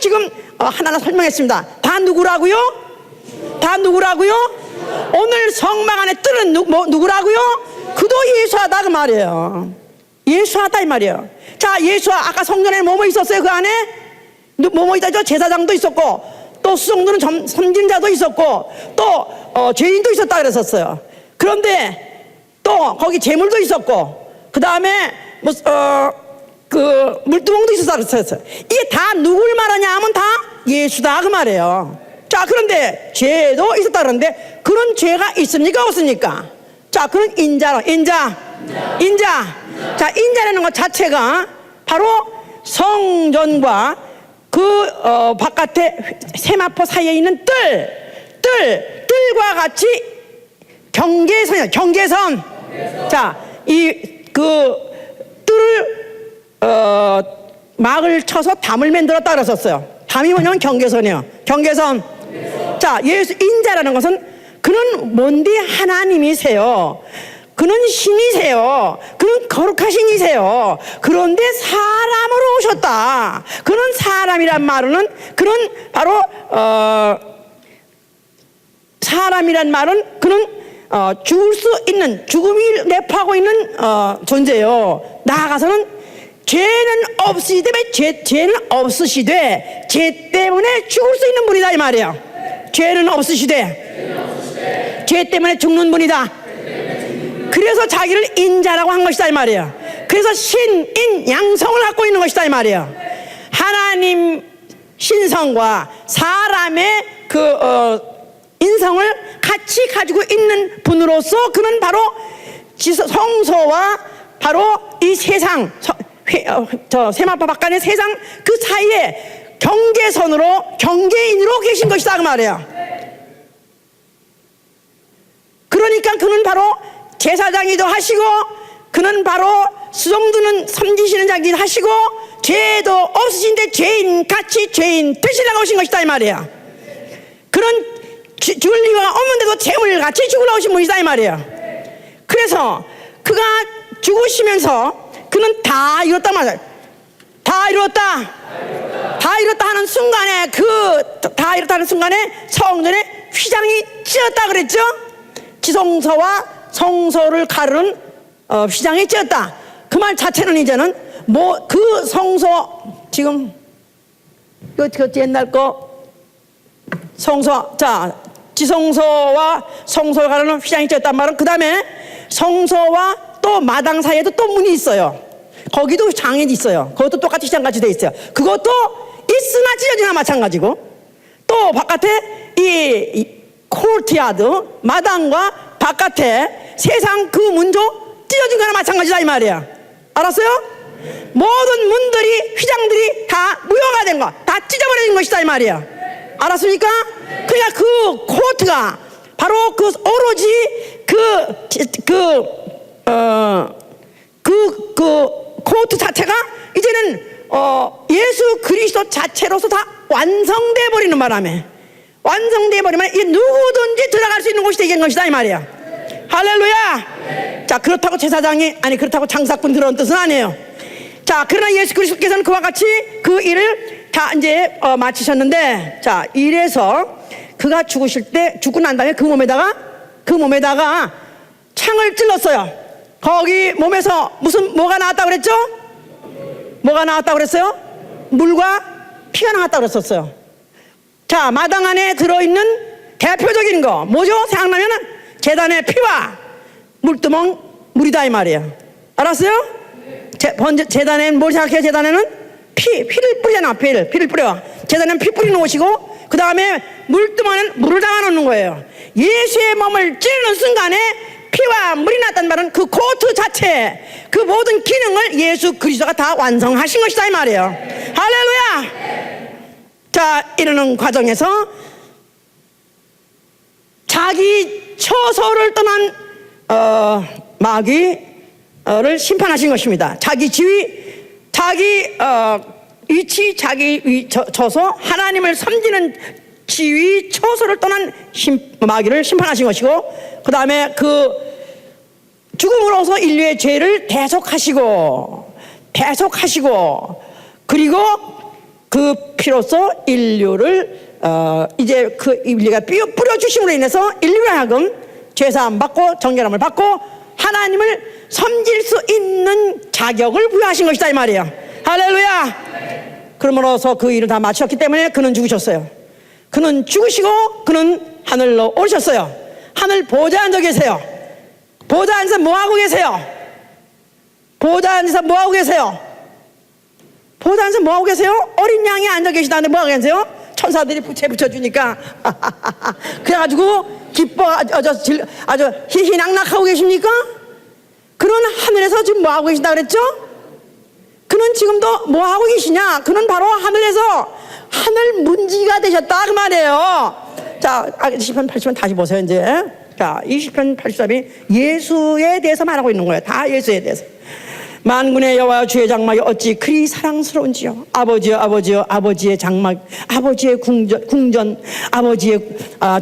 지금 하나하나 설명했습니다. 다 누구라고요? 다 누구라고요? 오늘 성막 안에 뜨는 누구라고요? 그도 예수하다 그 말이에요. 예수하다 이 말이에요. 자, 예수와 아까 성전에 뭐뭐 있었어요? 그 안에 뭐뭐 있다죠? 제사장도 있었고 또 수송도는 섬김자도 있었고 또 죄인도 있었다 그랬었어요. 그런데 또 거기 재물도 있었고 그 다음에 그 물두멍도 있었다 그랬어요. 이게 다 누굴 말하냐 하면 다 예수다 그 말이에요. 자, 그런데 죄도 있었다 그러는데 그런 죄가 있습니까 없습니까? 자, 그런 인자. 자, 인자라는 것 자체가 바로 성전과 그 바깥에 세마포 사이에 있는 뜰과 같이 경계선이야, 경계선. 자, 그 뜰을 막을 쳐서 담을 만들었다 그랬었어요. 담이 뭐냐면 경계선이에요. 경계선. 자, 예수 인자라는 것은 그는 뭔디 하나님이세요. 그는 신이세요. 그는 거룩하신 이세요. 그런데 사람으로 오셨다. 그는 사람이란 말은 그는 바로 사람이란 말은 그는 죽을 수 있는, 죽음이 내포하고 있는 존재요. 나아가서는 죄는 없으시되 죄는 없으시되 죄 때문에 죽을 수 있는 분이다 이 말이에요. 죄는 없으시되 죄 때문에 죽는 분이다. 그래서 자기를 인자라고 한 것이다 이 말이에요. 그래서 신인 양성을 갖고 있는 것이다 이 말이에요. 하나님 신성과 사람의 그 인성을 같이 가지고 있는 분으로서 그는 바로 성소와 바로 이 세상, 저 세마포 바깥의 세상 그 사이에 경계선으로, 경계인으로 계신 것이다 그 말이에요. 그러니까 그는 바로 제사장이기도 하시고 그는 바로 수종드는 섬기시는 자기도 하시고 죄도 없으신데 죄인 같이 죄인 되시려고 오신 것이다 이 말이에요. 그런 죽을 리가 없는데도 재물같이 죽으러 오신 분이다 이 말이에요. 그래서 그가 죽으시면서 그는 다 이뤘다 말이에요. 다 이뤘다 하는 순간에 다 이뤘다 하는 순간에 성전에 휘장이 찧었다 그랬죠. 지성소와 성소를 가르는 휘장이 찧었다. 그 말 자체는 이제는 뭐 그 성소 지금 그 옛날 거 성소, 자, 지성소와 성소를 가르는 휘장이 쪘단 말은 그 다음에 성소와 또 마당 사이에도 또 문이 있어요. 거기도 장이 있어요. 그것도 똑같이 휘장같이 돼 있어요. 그것도 있으나 찢어지나 마찬가지고 또 바깥에 이 코르트야드 마당과 바깥에 세상 그 문도 찢어진 거나 마찬가지다 이 말이야. 알았어요? 모든 문들이 휘장들이 다 무효가 된 거, 다 찢어버린 것이다 이 말이야. 알았습니까? 그러니까 그 코트가 바로 그 오로지 그 코트 자체가 이제는 예수 그리스도 자체로서 다 완성돼 버리는 바람에 완성되어 버리면 이 누구든지 들어갈 수 있는 곳이 되는 것이다 이 말이야. 할렐루야. 자, 그렇다고 제사장이 아니 그렇다고 장사꾼 그런 뜻은 아니에요. 자, 그러나 예수 그리스도께서는 그와 같이 그 일을 다 이제 마치셨는데, 자, 이래서 그가 죽으실 때 죽고 난 다음에 그 몸에다가 창을 찔렀어요. 거기 몸에서 뭐가 나왔다고 그랬죠? 뭐가 나왔다고 그랬어요? 물과 피가 나왔다고 그랬었어요. 자, 마당 안에 들어있는 대표적인 거 뭐죠? 생각나면은 제단의 피와 물두멍 물이다 이 말이에요. 알았어요? 제단에는 뭘 생각해요? 제단에는 피를 뿌리잖아. 피를 뿌려. 제단에는 피 뿌리는 것이고, 그 다음에 물두멍에는 물을 담아 놓는 거예요. 예수의 몸을 찌르는 순간에 피와 물이 났단 말은 그 코트 자체, 그 모든 기능을 예수 그리스도가 다 완성하신 것이다 이 말이에요. 할렐루야. 자, 이러는 과정에서 자기 처소를 떠난 마귀를 심판하신 것입니다. 자기 지위, 자기 위치, 자기 처소, 하나님을 섬기는 지위, 처소를 떠난 마귀를 심판하신 것이고, 그 다음에 그 죽음으로서 인류의 죄를 대속하시고, 그리고 그 피로써 인류를 이제 그 인류가 뿌려주심으로 인해서 인류로 하여금 죄사함 받고 정결함을 받고 하나님을 섬길 수 있는 자격을 부여하신 것이다 이 말이에요. 할렐루야. 그러므로서 그 일을 다 마쳤기 때문에 그는 죽으셨어요. 그는 죽으시고 그는 하늘로 오르셨어요. 하늘 보좌에 앉아 계세요. 보좌에 앉아서 뭐하고 계세요? 보좌에 앉아서 뭐하고 계세요? 보좌에 앉아서 뭐하고 계세요? 어린 양이 앉아 계시다는데 뭐하고 계세요? 천사들이 부채 붙여주니까 그래가지고 기뻐 아주 희희낙낙하고 계십니까? 그는 하늘에서 지금 뭐하고 계신다 그랬죠? 그는 지금도 뭐하고 계시냐? 그는 바로 하늘에서 하늘 문지기가 되셨다 그 말이에요. 자, 20편 80편 다시 보세요 이제. 자, 20편 80편이 예수에 대해서 말하고 있는 거예요. 다 예수에 대해서. 만군의 여호와 주의 장막이 어찌 그리 사랑스러운지요. 아버지여 아버지여 아버지의 장막, 아버지의 궁전, 아버지의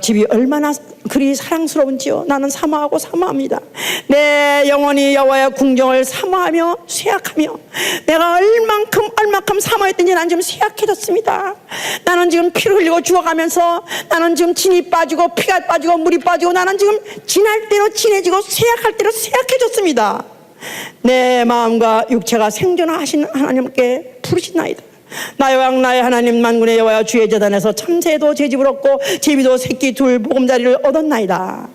집이 얼마나 그리 사랑스러운지요. 나는 사모하고 사모합니다. 내 영혼이 여호와의 궁정을 사모하며 쇠약하며, 내가 얼만큼 사모했든지 나는 지금 쇠약해졌습니다. 나는 지금 피를 흘리고 죽어가면서 나는 지금 진이 빠지고 피가 빠지고 물이 빠지고 나는 지금 진할 대로 진해지고 쇠약할 대로 쇠약해졌습니다. 내 마음과 육체가 생존하신 하나님께 부르시나이다. 나의 왕 나의 하나님 만군의 여호와 주의 제단에서 참새도 제집을 얻고 제비도 새끼 둘 보금자리를 얻었나이다.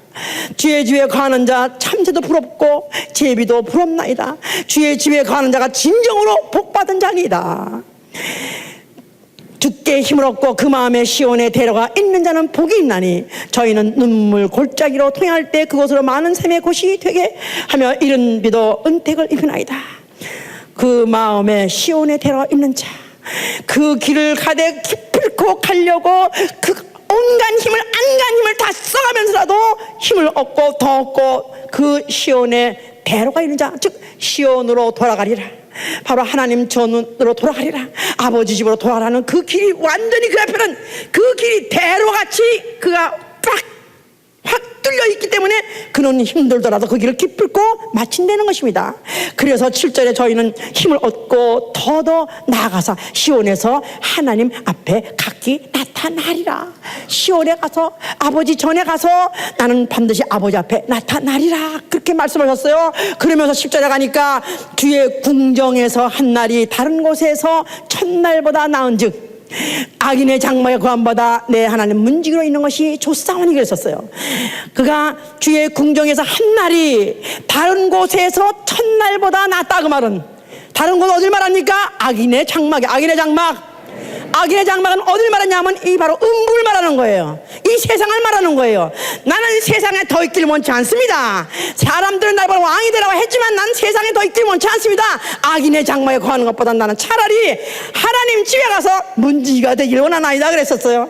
주의 집에 거하는 자 참새도 부럽고 제비도 부럽나이다. 주의 집에 거하는 자가 진정으로 복받은 자니이다. 주께 힘을 얻고 그 마음에 시온에 데려가 있는 자는 복이 있나니, 저희는 눈물 골짜기로 통행할 때 그곳으로 많은 샘의 곳이 되게 하며 이른 비도 은택을 입히나이다. 그 마음에 시온에 데려가 있는 자, 그 길을 가되 기필코 가려고 그 온갖 힘을 안간 힘을 다 써가면서라도 힘을 얻고 더 얻고 그 시온에 데려가 있는 자, 즉 시온으로 돌아가리라. 바로 하나님 전으로 돌아가리라. 아버지 집으로 돌아가라는 그 길이 완전히 그 앞에는 그 길이 대로같이 그가 확 뚫려 있기 때문에 그는 힘들더라도 그 길을 기필코 마친다는 것입니다. 그래서 7절에 저희는 힘을 얻고 더더 나아가서 시온에서 하나님 앞에 각기 나타나리라. 시온에 가서 아버지 전에 가서 나는 반드시 아버지 앞에 나타나리라, 그렇게 말씀하셨어요. 그러면서 10절에 가니까 주의 궁정에서 한 날이 다른 곳에서 첫날보다 나은즉 악인의 장막의 거함보다 내 하나님 문지기로 있는 것이 좋사오니 그랬었어요. 그가 주의 궁정에서 한 날이 다른 곳에서 첫날보다 낫다. 그 말은 다른 곳 어딜 말합니까? 악인의 장막이. 악인의 장막은 어딜 말하냐면 이 바로 음부를 말하는 거예요. 이 세상을 말하는 거예요. 나는 세상에 더 있기를 원치 않습니다. 사람들은 나를 왕이 되라고 했지만 난 세상에 더 있기를 원치 않습니다. 악인의 장막에 거하는 것보다 나는 차라리 하나님 집에 가서 문지기가 되기를 원하나이다 그랬었어요.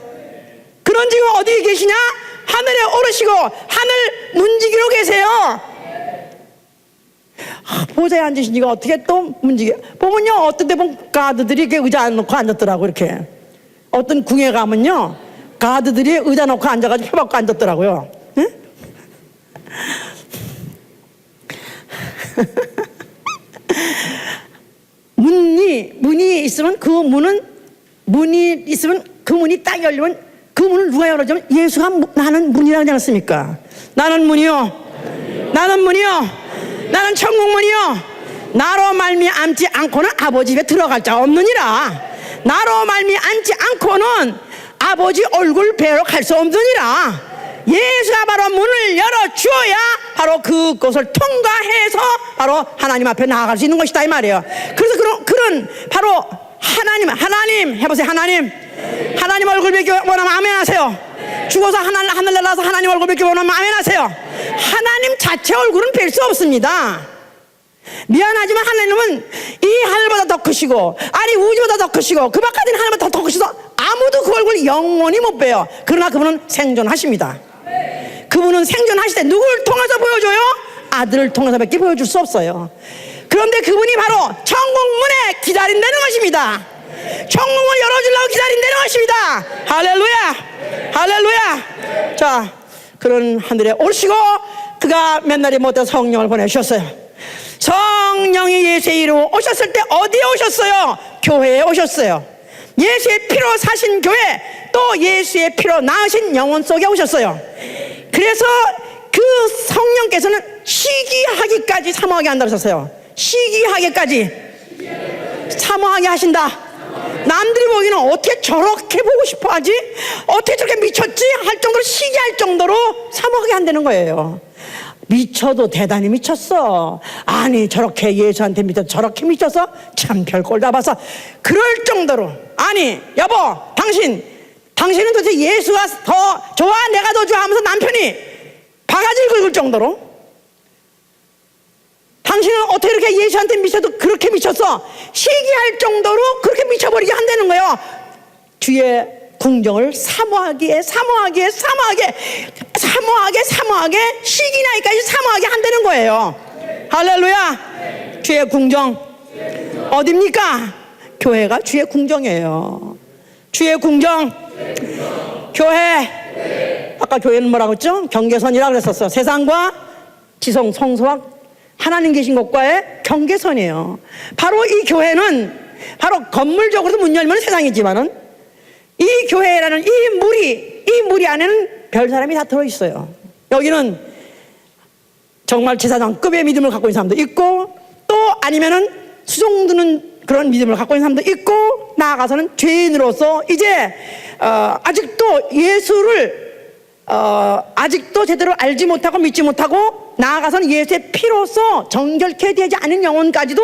그런 지금 어디에 계시냐? 하늘에 오르시고 하늘 문지기로 계세요. 보좌에 앉으시니까 어떻게 또 문지기 보면요, 어떤 데 보면 가드들이 이렇게 의자 안 놓고 앉았더라고. 이렇게 어떤 궁에 가면요 가드들이 의자 놓고 앉아가지고 표 받고 앉았더라고요. 응? 문이 있으면 문이 있으면 그 문이 딱 열리면 그 문을 누가 열어주면 예수가 나는 문이라고 하지 않았습니까? 나는 문이요. 나는 문이요. 나는 천국 문이요. 나로 말미암지 않고는 아버지 집에 들어갈 자 없느니라. 나로 말미암지 않고는 아버지 얼굴 뵈러 갈 수 없느니라. 예수가 바로 문을 열어주어야 바로 그것을 통과해서 바로 하나님 앞에 나아갈 수 있는 것이다 이 말이에요. 그래서 그런 바로 하나님 해보세요. 하나님 얼굴 뵙기 원하면 아멘 하세요. 죽어서 하늘 날아서 하나님 얼굴 뵙기 원하면 아멘 하세요. 하나님 자체 얼굴은 뵐 수 없습니다. 미안하지만 하나님은 이 하늘보다 더 크시고 아니 우주보다 더 크시고 그 바깥에 있는 하늘보다 더 크시고 아무도 그 얼굴 영원히 못 봬요. 그러나 그분은 생존하십니다. 그분은 생존하실 때 누구를 통해서 보여줘요? 아들을 통해서 밖에 보여줄 수 없어요. 그런데 그분이 바로 천국문에 기다린다는 것입니다. 천국문을 열어주려고 기다린다는 것입니다. 할렐루야 할렐루야. 자, 그런 하늘에 오시고 그가 몇 날이 못해 성령을 보내주셨어요. 성령이 예수의 이름으로 오셨을 때 어디에 오셨어요? 교회에 오셨어요. 예수의 피로 사신 교회, 또 예수의 피로 나으신 영혼 속에 오셨어요. 그래서 그 성령께서는 시기하기까지 사모하게 한다고 하셨어요. 시기하기까지 사모하게 하신다. 남들이 보기는 어떻게 저렇게 보고 싶어 하지? 어떻게 저렇게 미쳤지? 할 정도로 시기할 정도로 사모하게 한다는 거예요. 미쳐도 대단히 미쳤어. 아니 저렇게 예수한테 미쳐서 저렇게 미쳐서 참 별꼴 다 봐서 그럴 정도로. 아니 여보 당신은 도대체 예수가 더 좋아 내가 더 좋아 하면서 남편이 바가지를 긁을 정도로 당신은 어떻게 이렇게 예수한테 미쳐도 그렇게 미쳤어? 시기할 정도로 그렇게 미쳐버리게 한다는 거예요. 주의 궁정을 사모하게 시기나이까지 사모하게 한다는 거예요. 할렐루야. 주의 궁정 어딥니까? 교회가 주의 궁정이에요. 주의 궁정 교회. 아까 교회는 뭐라고 했죠? 경계선이라고 그랬었어요. 세상과 지성 성소와 하나님 계신 곳과의 경계선이에요. 바로 이 교회는 바로 건물적으로도 문 열면 세상이지만은 이 교회라는 이 무리 안에는 별 사람이 다 들어있어요. 여기는 정말 제사장급의 믿음을 갖고 있는 사람도 있고 또 아니면은 수종드는 그런 믿음을 갖고 있는 사람도 있고 나아가서는 죄인으로서 이제 아직도 예수를 아직도 제대로 알지 못하고 믿지 못하고 나아가서는 예수의 피로서 정결케 되지 않은 영혼까지도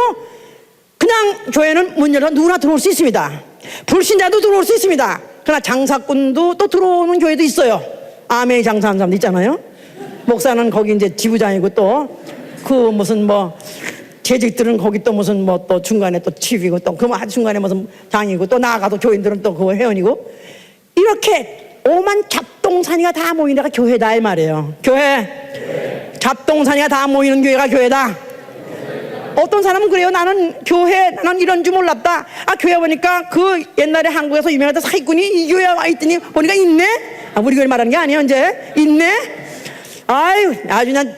그냥 교회는 문 열어 누구나 들어올 수 있습니다. 불신자도 들어올 수 있습니다. 그러나 장사꾼도 또 들어오는 교회도 있어요. 아멘 장사하는 사람도 있잖아요. 목사는 거기 이제 지부장이고 또 그 무슨 뭐 재직들은 거기 또 무슨 뭐 또 중간에 또 칩이고 또 그 중간에 무슨 장이고 또 나아가도 교인들은 또 그거 회원이고 이렇게 오만 잡동사니가 다 모이는 데가 교회다 이 말이에요. 교회 잡동사니가 다 모이는 교회가 교회다. 어떤 사람은 그래요. 나는 이런 줄 몰랐다. 교회 보니까 그 옛날에 한국에서 유명했던 사기꾼이 이 교회에 와 있더니 보니까 있네. 우리 교회 말하는 게 아니에요. 이제 있네. 아유 아주 그냥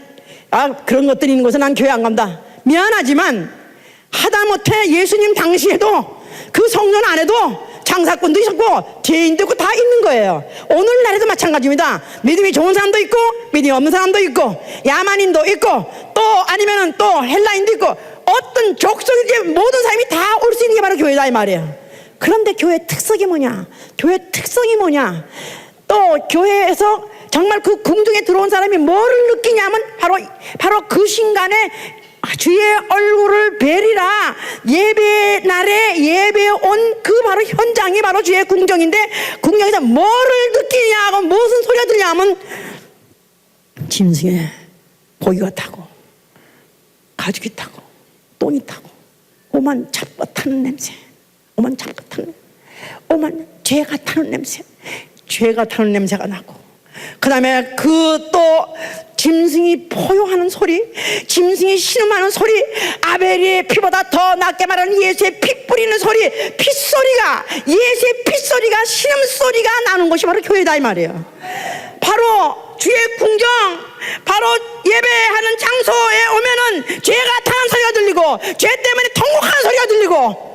그런 것들이 있는 곳에 난 교회 안 간다. 미안하지만 하다못해 예수님 당시에도 그 성전 안에도 장사꾼도 있었고 죄인도 있고 다 있는 거예요. 오늘날에도 마찬가지입니다. 믿음이 좋은 사람도 있고 믿음이 없는 사람도 있고 야만인도 있고 또 아니면은 또 헬라인도 있고 어떤 족속이지 모든 사람이 다 올 수 있는 게 바로 교회다 이 말이에요. 그런데 교회의 특성이 뭐냐? 또 교회에서 정말 그 궁중에 들어온 사람이 뭐를 느끼냐면 바로 그 순간에 주의 얼굴을 뵈리라. 예배 날에 예배에 온 그 바로 현장이 바로 주의 궁정인데 궁정에서 뭐를 느끼냐고 무슨 소리가 들냐면 짐승에 고기가 타고 가죽이 타고 똥이 타고 오만 잡고 타는 냄새, 오만 죄가 타는 냄새가 나고 그 다음에 그 또 짐승이 포효하는 소리, 짐승이 신음하는 소리, 아벨의 피보다 더 낫게 말하는 예수의 피 뿌리는 소리, 핏소리가, 예수의 핏소리가, 신음소리가 나는 것이 바로 교회다 이 말이에요. 바로 주의 궁정, 바로 예배하는 장소에 오면은 죄가 당한 소리가 들리고, 죄 때문에 통곡하는 소리가 들리고,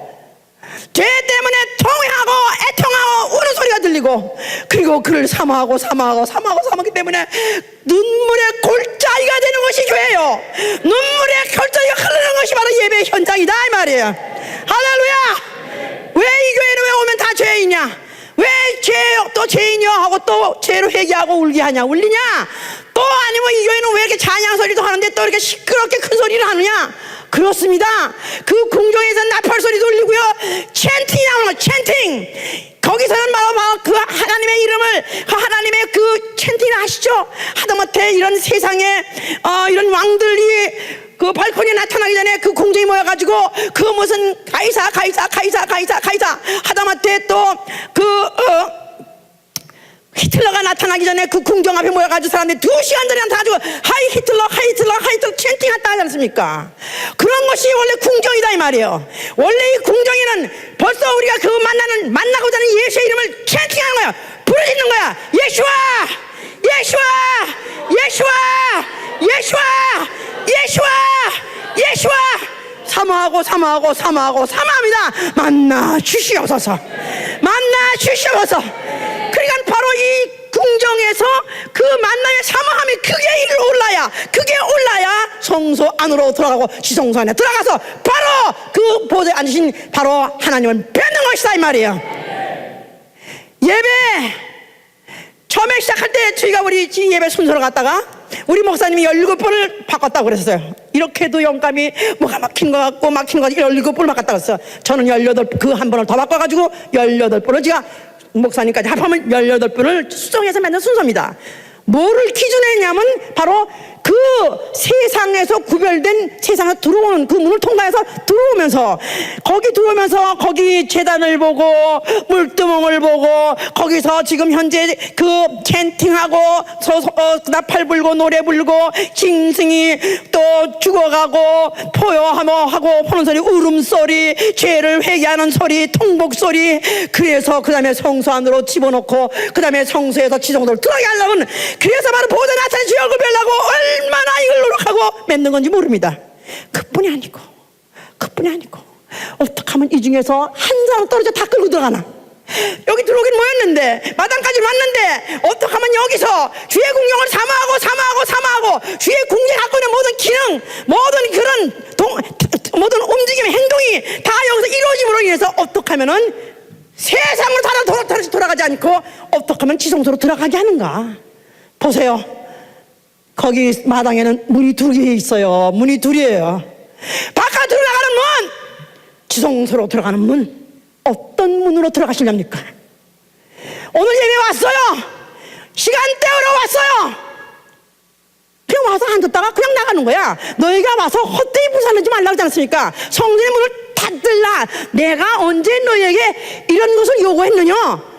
죄 때문에 통회하고 애통하고 우는 소리가 들리고, 그리고 그를 사모하고 사모하기 때문에 눈물의 골짜기가 되는 것이 교회예요. 눈물의 골짜기가 흐르는 것이 바로 예배 현장이다 이 말이에요. 할렐루야. 왜 이 교회는 왜 오면 다 죄이냐? 왜 또 죄인이여 하고 또 죄로 회개하고 울게 하냐? 울리냐? 또 아니면 이 교회는 왜 이렇게 찬양 소리도 하는데 또 이렇게 시끄럽게 큰 소리를 하느냐? 그렇습니다. 그 궁정에서 나팔 소리도 울리고요, 챈팅이 나오는 거예요. 챈팅. 거기서는 바로 그 하나님의 이름을, 하나님의 그 챈팅을 아시죠? 하다못해 이런 세상에 이런 왕들이 그 발코니에 나타나기 전에 그 궁정이 모여가지고 그 무슨 가이사 하다못해 또 히틀러가 나타나기 전에 그 궁정 앞에 모여가지고 사람들이 2시간 전에 나타나가지고 하이 히틀러 챈팅 했다 하지 않습니까? 그런 것이 원래 궁정이다 이 말이에요. 원래 이 궁정에는 벌써 우리가 그 만나고자 하는 예수의 이름을 챈팅하는 거야. 부르짖는 거야. 예수와 사모합니다. 만나 주시옵소서. 그러니까 바로 이 궁정에서 그 만남의 사모함이 크게 올라야 성소 안으로 들어가고, 지성소 안에 들어가서 바로 그 보좌에 앉으신 바로 하나님을 뵙는 것이다 이 말이에요. 예배 처음에 시작할 때 저희가 우리 예배 순서로 갔다가 우리 목사님이 17번을 바꿨다고 그랬어요. 이렇게도 영감이 뭐가 막힌 것 같고 17번을 바꿨다고 했어요. 저는 18, 그 한 번을 더 바꿔가지고 18번을 제가 목사님까지 합하면 18번을 수정해서 만든 순서입니다. 뭐를 기준에 했냐면 바로 그 세상에서 구별된, 세상에 들어오는 그 문을 통과해서 들어오면서 거기 제단을 보고 물두멍을 보고 거기서 지금 현재 그 챈팅하고 나팔 불고 노래 불고 짐승이 또 죽어가고 포효하고 보는 소리, 울음소리, 죄를 회개하는 소리, 통곡소리. 그래서 그 다음에 성소 안으로 집어넣고 그 다음에 성소에서 지성소를 들어가게 하려면, 그래서 바로 보좌 나타난 주의 얼굴 뵈려고 얼마나 이걸 노력하고 맺는 건지 모릅니다. 그뿐이 아니고 어떻게 하면 이 중에서 한 사람 떨어져 다 끌고 들어가나? 여기 들어오긴 모였는데, 마당까지 왔는데 어떻게 하면 여기서 주의 궁정을 사모하고 주의 궁정에 갖고 있는 모든 기능, 모든 그런 모든 움직임, 행동이 다 여기서 이루어짐으로 인해서 어떻게 하면은 세상으로 다시 돌아가지 않고 어떻게 하면 지성소로 들어가게 하는가? 보세요. 거기 마당에는 문이 2개 있어요. 문이 2이에요. 바깥으로 나가는 문, 지성소로 들어가는 문. 어떤 문으로 들어가시렵니까? 오늘 예배 왔어요. 시간 때우러 왔어요. 그냥 와서 앉았다가 그냥 나가는 거야. 너희가 와서 헛되이 부산하지 말라고 하지 않습니까? 성전의 문을 닫들라. 내가 언제 너희에게 이런 것을 요구했느냐?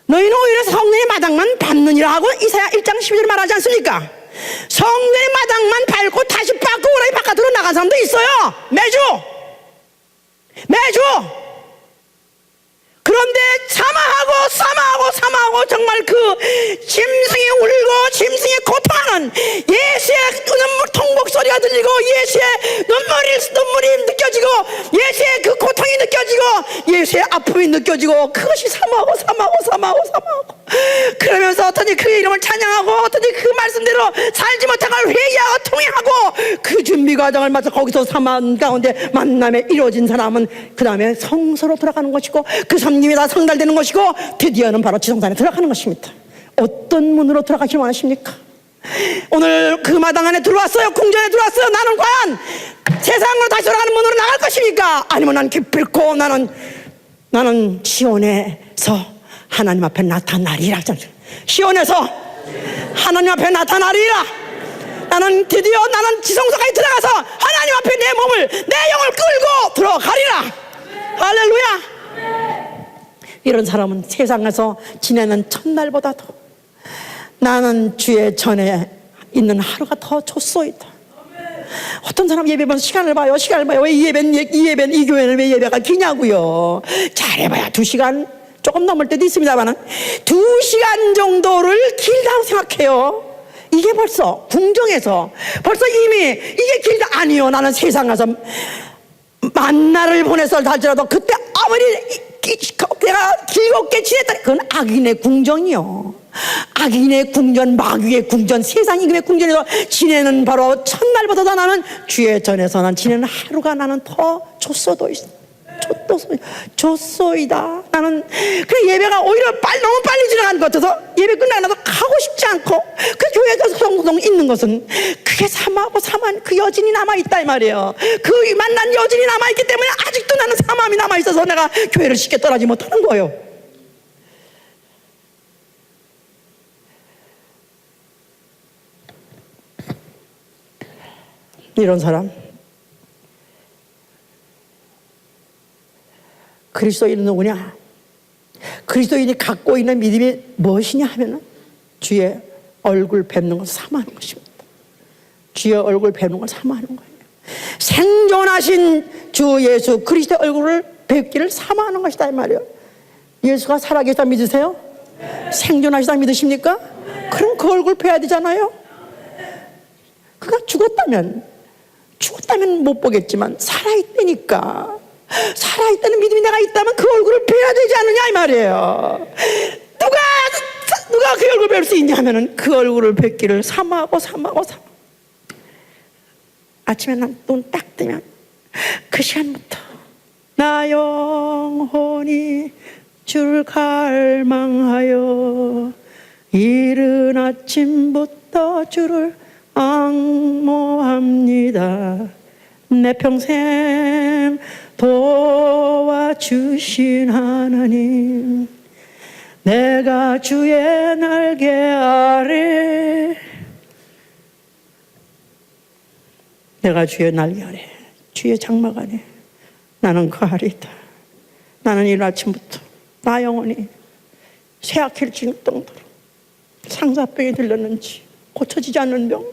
너희는 오히려 성전의 마당만 밟느니라 하고 이사야 1장 12절에 말하지 않습니까? 성전의 마당만 밟고 다시 바꾸고 바깥으로 나간 사람도 있어요. 매주 그런데 사모하고 정말 그 짐승이 울고 짐승이 고통하는 예수의 통곡 소리가 들리고 예수의 눈물이 느껴지고 예수의 그 고통이 느껴지고 예수의 아픔이 느껴지고, 그것이 사모하고 그러면서 어떤지 그의 이름을 찬양하고 어떤지 그 말씀대로 살지 못한 걸 회개하고 통회하고 그 준비 과정을 마쳐 거기서 사망 가운데 만남에 이루어진 사람은 그 다음에 성소로 들어가는 것이고 그 섬김이 다 성달되는 것이고 드디어는 바로 지성산에 들어가는 것입니다. 어떤 문으로 들어가시기 원하십니까? 오늘 그 마당 안에 들어왔어요. 궁전에 들어왔어요. 나는 과연 세상으로 다시 돌아가는 문으로 나갈 것입니까? 아니면 난 기필코 나는 시온에서 하나님 앞에 나타나리라. 시온에서 하나님 앞에 나타나리라. 나는 드디어 지성소까지 들어가서 하나님 앞에 내 영을 끌고 들어가리라. 할렐루야. 이런 사람은 세상에서 지내는 첫날보다도 나는 주의 전에 있는 하루가 더 좋소이다. 어떤 사람 예배 보면 시간을 봐요. 왜 이 교회는 왜 예배가 기냐고요. 잘해봐야 2시간 조금 넘을 때도 있습니다만 2시간 정도를 길다고 생각해요. 이게 벌써 궁정에서 벌써 이미 이게 길다. 아니요, 나는 세상 가서 만나를 보내서 할지라도 그때 아무리 내가 즐겁게 지냈다, 그건 악인의 궁정이요. 악인의 궁전, 마귀의 궁전, 세상 임금의 궁전에서 지내는 바로 첫날보다 나는 주의 전에서 난 지내는 하루가 나는 더 좋소이다. 나는 그래, 예배가 오히려 너무 빨리 지나가는 것 같아서 예배 끝나고 나서 가고 싶지 않고 그 교회 가서 성동 있는 것은 그게 사모하고 사모한 그 여진이 남아있다 이 말이에요. 그 만난 여진이 남아있기 때문에 아직도 나는 사모함이 남아있어서 내가 교회를 쉽게 떠나지 못하는 거예요. 이런 사람, 그리스도인은 누구냐? 그리스도인이 갖고 있는 믿음이 무엇이냐 하면은 주의 얼굴 뵙는 것을 사모하는 것입니다. 주의 얼굴 뵙는 걸 사모하는 거예요. 생존하신 주 예수 그리스도의 얼굴을 뵙기를 사모하는 것이다 이 말이에요. 예수가 살아계시다 믿으세요? 생존하시다 믿으십니까? 그럼 그 얼굴 뵈야 되잖아요. 그가 죽었다면 못 보겠지만 살아있다니까, 살아있다는 믿음이 내가 있다면 그 얼굴을 뵈야 되지 않느냐 이 말이에요. 누가 그 얼굴을 뵐 수 있냐 하면은 그 얼굴을 뵙기를 사모하고 아침에 난 눈 딱 뜨면 그 시간부터 나 영혼이 주를 갈망하여 이른 아침부터 주를 앙모합니다. 내 평생 도와주신 하나님, 내가 주의 날개 아래, 내가 주의 날개 아래, 주의 장막 아래, 나는 그 아래 있다. 나는 이른 아침부터 나 영혼이 쇠약해질 정도로 상사병이 들렸는지 고쳐지지 않는 병,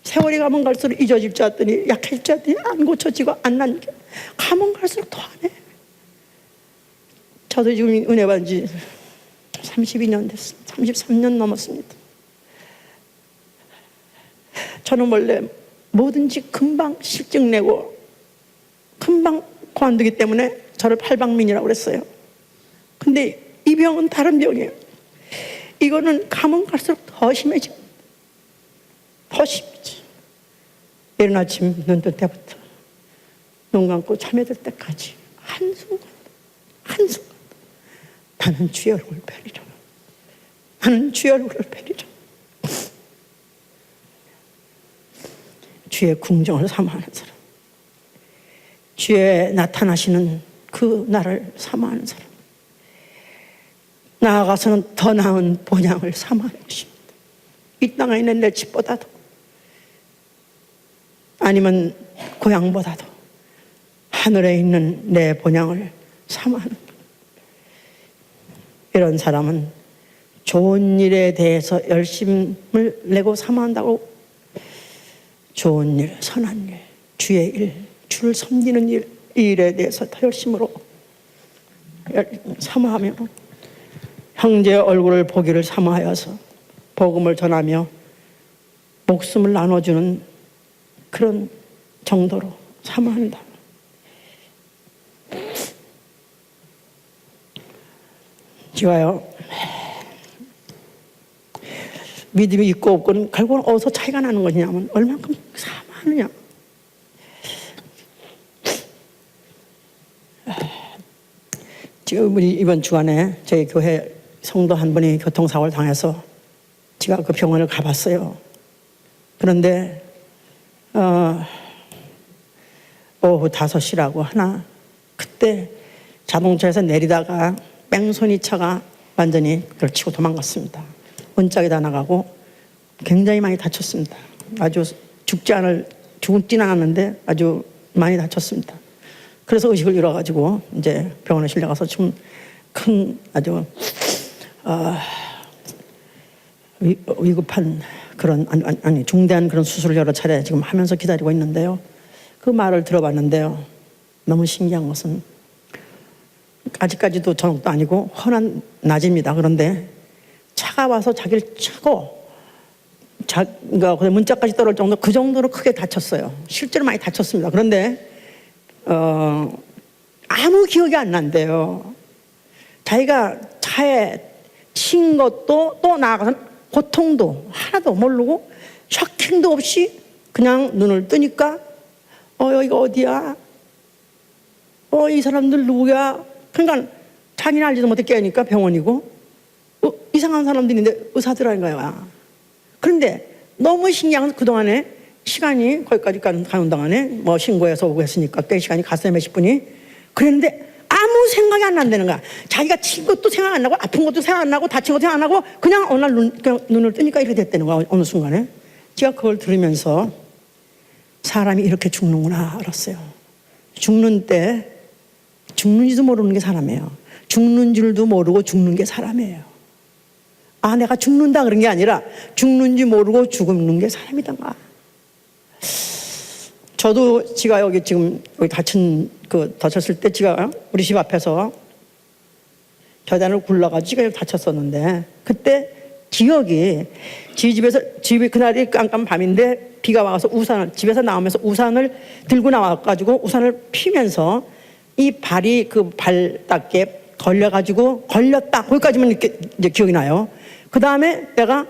세월이 가면 갈수록 잊어질 줄 알았더니 약해질 줄 알았더니 안 고쳐지고 안 난 게 가면 갈수록 더 안 해. 저도 지금 은혜 받은 지 32년 됐습니다. 33년 넘었습니다. 저는 원래 뭐든지 금방 실증 내고 금방 관두기 때문에 저를 팔방민이라고 그랬어요. 근데 이 병은 다른 병이에요. 이거는 가면 갈수록 더 심해집니다. 더 심해져. 이른 아침 눈 뜰 때부터 눈 감고 잠에 들 때까지 한순간 나는 주의 얼굴을 뵈리라. 나는 주의 얼굴을 뵈리라. 주의 궁정을 사모하는 사람, 주의 나타나시는 그 날을 사모하는 사람, 나아가서는 더 나은 본향을 사모하는 것입니다. 이 땅에 있는 내 집보다도 아니면 고향보다도 하늘에 있는 내 본향을 사모하는 것. 이런 사람은 좋은 일에 대해서 열심을 내고 사모한다고 좋은 일, 선한 일, 주의 일, 주를 섬기는 일, 이 일에 대해서 더 열심으로 사모하며 형제의 얼굴을 보기를 사모하여서 복음을 전하며 목숨을 나눠주는 그런 정도로 사모한다. 좋아요. 믿음이 있고 없고는 결국은 어디서 차이가 나는 거냐면 얼만큼 사모하느냐. 지금 우리 이번 주간에 저희 교회 성도 한 분이 교통사고를 당해서 제가 그 병원을 가봤어요. 그런데 오후 5시라고 하나, 그때 자동차에서 내리다가 뺑소니 차가 완전히 그걸 치고 도망갔습니다. 문짝에다 나가고 굉장히 많이 다쳤습니다. 아주 죽지는 않았는데 아주 많이 다쳤습니다. 그래서 의식을 잃어가지고 이제 병원에 실려가서 좀 큰 아주 위급한 그 그런 아니 중대한 그런 수술을 여러 차례 지금 하면서 기다리고 있는데요. 그 말을 들어봤는데요. 너무 신기한 것은 아직까지도 저녁도 아니고 헌한 낮입니다. 그런데 차가 와서 자기를 차고 그러니까 문짝까지 떨어질 정도 그 정도로 크게 다쳤어요. 실제로 많이 다쳤습니다. 그런데 아무 기억이 안 난대요. 자기가 차에 친 것도 또 나아가서 고통도 하나도 모르고 쇼킹도 없이 그냥 눈을 뜨니까 여기가 어디야? 이 사람들 누구야? 그러니까 자기는 알지도 못해 깨니까 병원이고 이상한 사람들인데 의사들 아닌가요? 그런데 너무 신기한 건 그동안에 시간이 거기까지 가는 동안에 뭐 신고해서 오고 했으니까 꽤 시간이 갔어요. 몇십 분이. 그랬는데 아무 생각이 안 난다는 거야. 자기가 친 것도 생각 안 나고 아픈 것도 생각 안 나고 다친 것도 생각 안 나고 그냥 어느 날 그냥 눈을 뜨니까 이렇게 됐다는 거야. 어느 순간에. 제가 그걸 들으면서 사람이 이렇게 죽는구나 알았어요. 죽는 때 죽는지도 모르는 게 사람이에요. 죽는 줄도 모르고 죽는 게 사람이에요. 내가 죽는다 그런 게 아니라 죽는지 모르고 죽는 게 사람이던가. 저도 제가 여기 지금 여기 다쳤을 때 제가 우리 집 앞에서 계단을 굴러가지고 제가 다쳤었는데 그때 기억이 집이 그날이 깜깜밤인데 비가 와서 집에서 나오면서 우산을 들고 나와가지고 우산을 피면서 이 발이 그 발닦에 걸렸다. 거기까지만 이렇게 이제 기억이 나요. 그 다음에 내가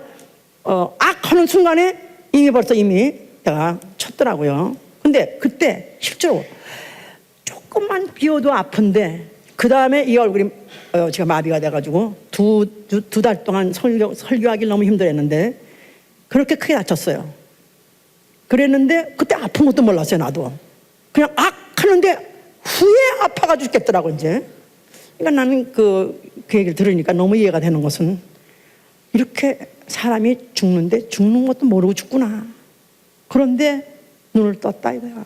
하는 순간에 이미 내가 쳤더라고요. 근데 그때 실제로 조금만 비워도 아픈데 그 다음에 이 얼굴이 제가 마비가 돼가지고 두 달 동안 설교하기 너무 힘들었는데 그렇게 크게 다쳤어요. 그랬는데 그때 아픈 것도 몰랐어요. 나도 그냥 하는데 후에 아파가 죽겠더라고 이제. 그러니까 나는 그 얘기를 들으니까 너무 이해가 되는 것은 이렇게 사람이 죽는데 죽는 것도 모르고 죽구나. 그런데 눈을 떴다 이거야.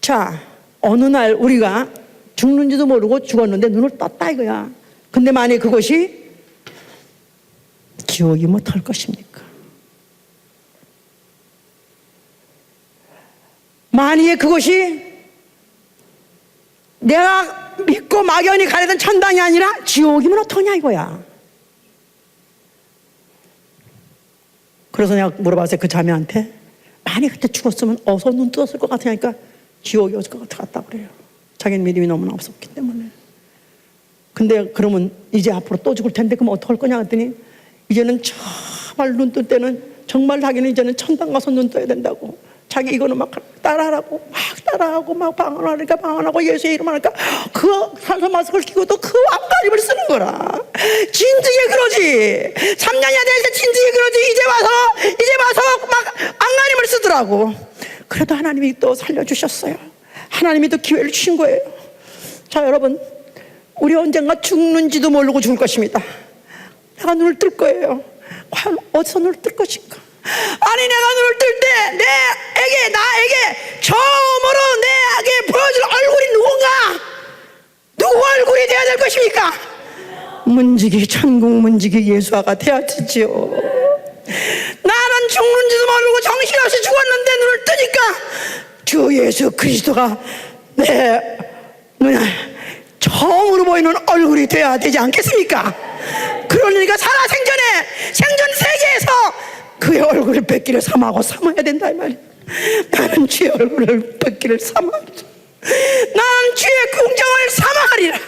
자, 어느 날 우리가 죽는지도 모르고 죽었는데 눈을 떴다 이거야. 근데 만약 그것이 지옥이면 어떡할 것입니까? 만약에 그것이 내가 믿고 막연히 가려던 천당이 아니라 지옥이면 어떡하냐 이거야. 그래서 내가 물어봤어요. 그 자매한테. 만약 그때 죽었으면 어서 눈 떴을 것 같으니까 지옥이었을 것 같다 그래요. 자기는 믿음이 너무나 없었기 때문에. 근데 그러면 이제 앞으로 또 죽을 텐데 그럼 어떡할 거냐 했더니 이제는 정말 눈 뜰 때는 정말 자기는 이제는 천당 가서 눈 떠야 된다고. 자기 이거는 막 따라하고 막 방언하고 예수의 이름 하니까 그 산소 마스크를 끼고도 그 안가림을 쓰는 거라. 진즉에 그러지. 3년이나 돼서 진즉에 그러지. 이제 와서 막 안가림을 쓰더라고. 그래도 하나님이 또 살려주셨어요. 하나님이 또 기회를 주신 거예요. 자, 여러분, 우리 언젠가 죽는지도 모르고 죽을 것입니다. 내가 눈을 뜰 거예요. 과연 어디서 눈을 뜰 것인가? 아니, 내가 눈을 뜰 때 나에게 처음으로 내게 보여줄 얼굴이 누군가? 누구 얼굴이 돼야 될 것입니까? 천국 문지기 예수아가 되었지요. 나는 죽는지도 모르고 정신없이 죽었는데 눈을 뜨니까 주 예수 그리스도가 내 눈에 처음으로 보이는 얼굴이 되어야 되지 않겠습니까? 그러니까 생전 세계에서 그의 얼굴을 뵙기를 삼아야 된다 이 말이야. 나는 주의 얼굴을 뵙기를 삼아하리라. 나는 주의 궁정을 삼아하리라.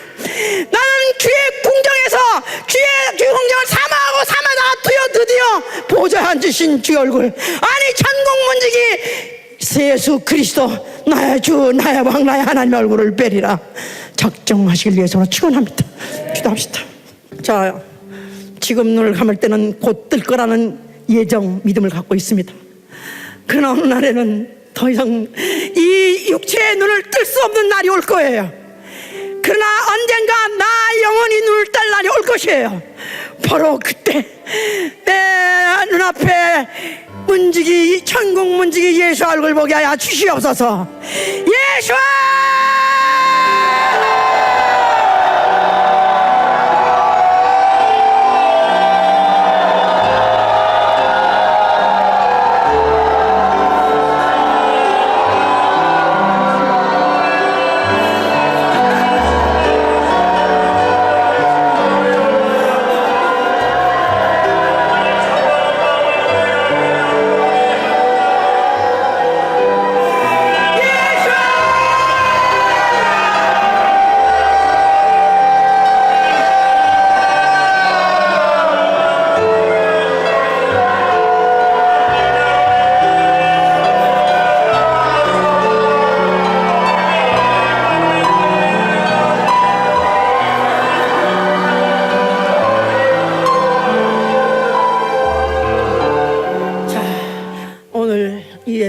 나는 주의 궁정에서 주의 궁정을 삼아 드디어 보좌에 앉으신 주의 얼굴, 아니 천국 문지기 예수 그리스도 나의 주 나의 왕 나의 하나님의 얼굴을 뵈리라 작정하시길 위해서 축원합니다. 기도합시다. 자, 지금 눈을 감을 때는 곧 뜰 거라는 예정 믿음을 갖고 있습니다. 그러나 어느 날에는 더 이상 이 육체의 눈을 뜰 수 없는 날이 올 거예요. 그러나 언젠가 나 영원히 눈을 뜰 날이 올 것이에요. 바로 그때 내 눈앞에 천국 문지기 예수 얼굴 보게 하여 주시옵소서. 예수아!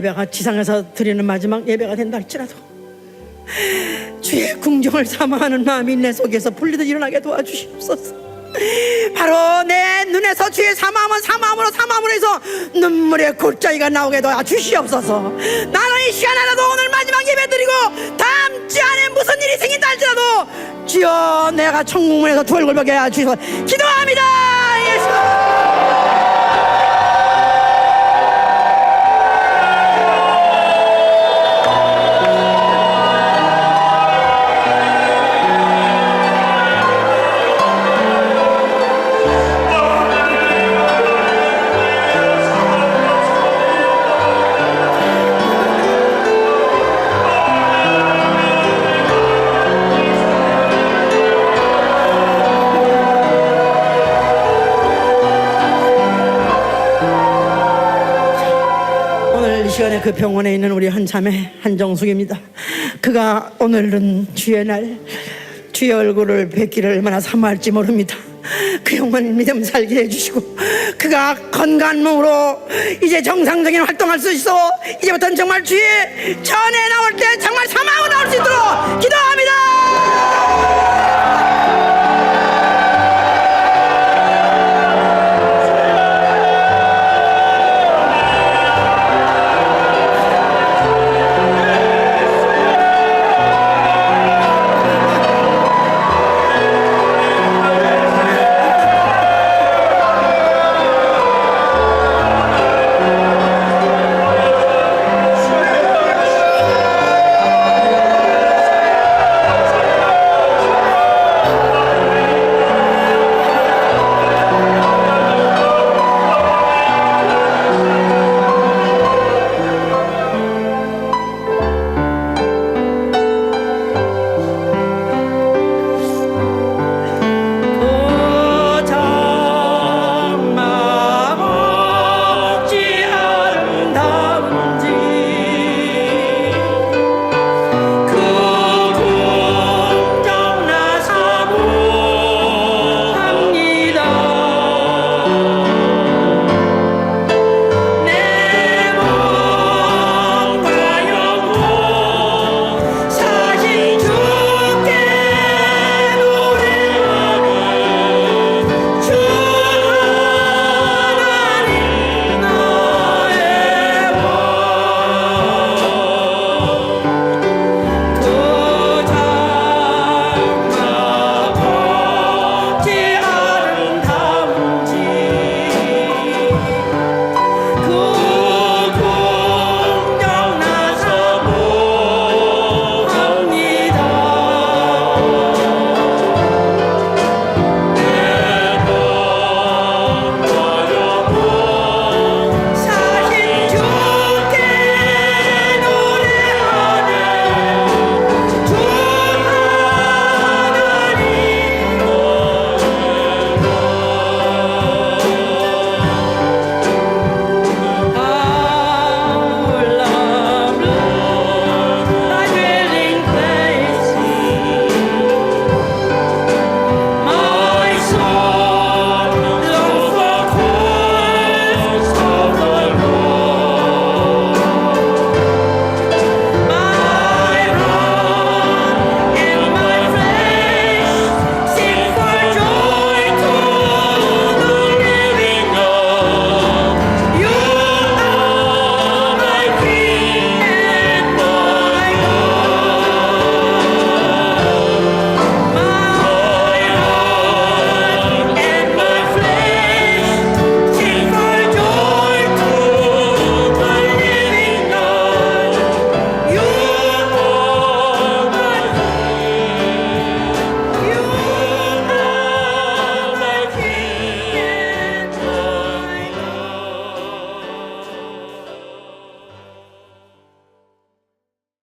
예배가 지상에서 드리는 마지막 예배가 된다 할지라도 주의 궁정을 사모하는 마음이 내 속에서 풀리듯 일어나게 도와주시옵소서. 바로 내 눈에서 주의 사마음으로 해서 눈물의 골짜기가 나오게 도와주시옵소서. 나는 이 시간에라도 오늘 마지막 예배 드리고 다음 주 안에 무슨 일이 생긴다 할지라도 주여 내가 천국문에서 두 얼굴 보게 하시옵소서. 기도합니다. 예수. 시간에 그 병원에 있는 우리 한참의 한정숙입니다. 그가 오늘은 주의 날 주의 얼굴을 뵙기를 얼마나 사모할지 모릅니다. 그 영혼 믿음 살게 해주시고 그가 건강한 몸으로 이제 정상적인 활동할 수 있어 이제부터는 정말 주의 전에 나올 때 정말 사망으로 나올 수 있도록 기도합니다.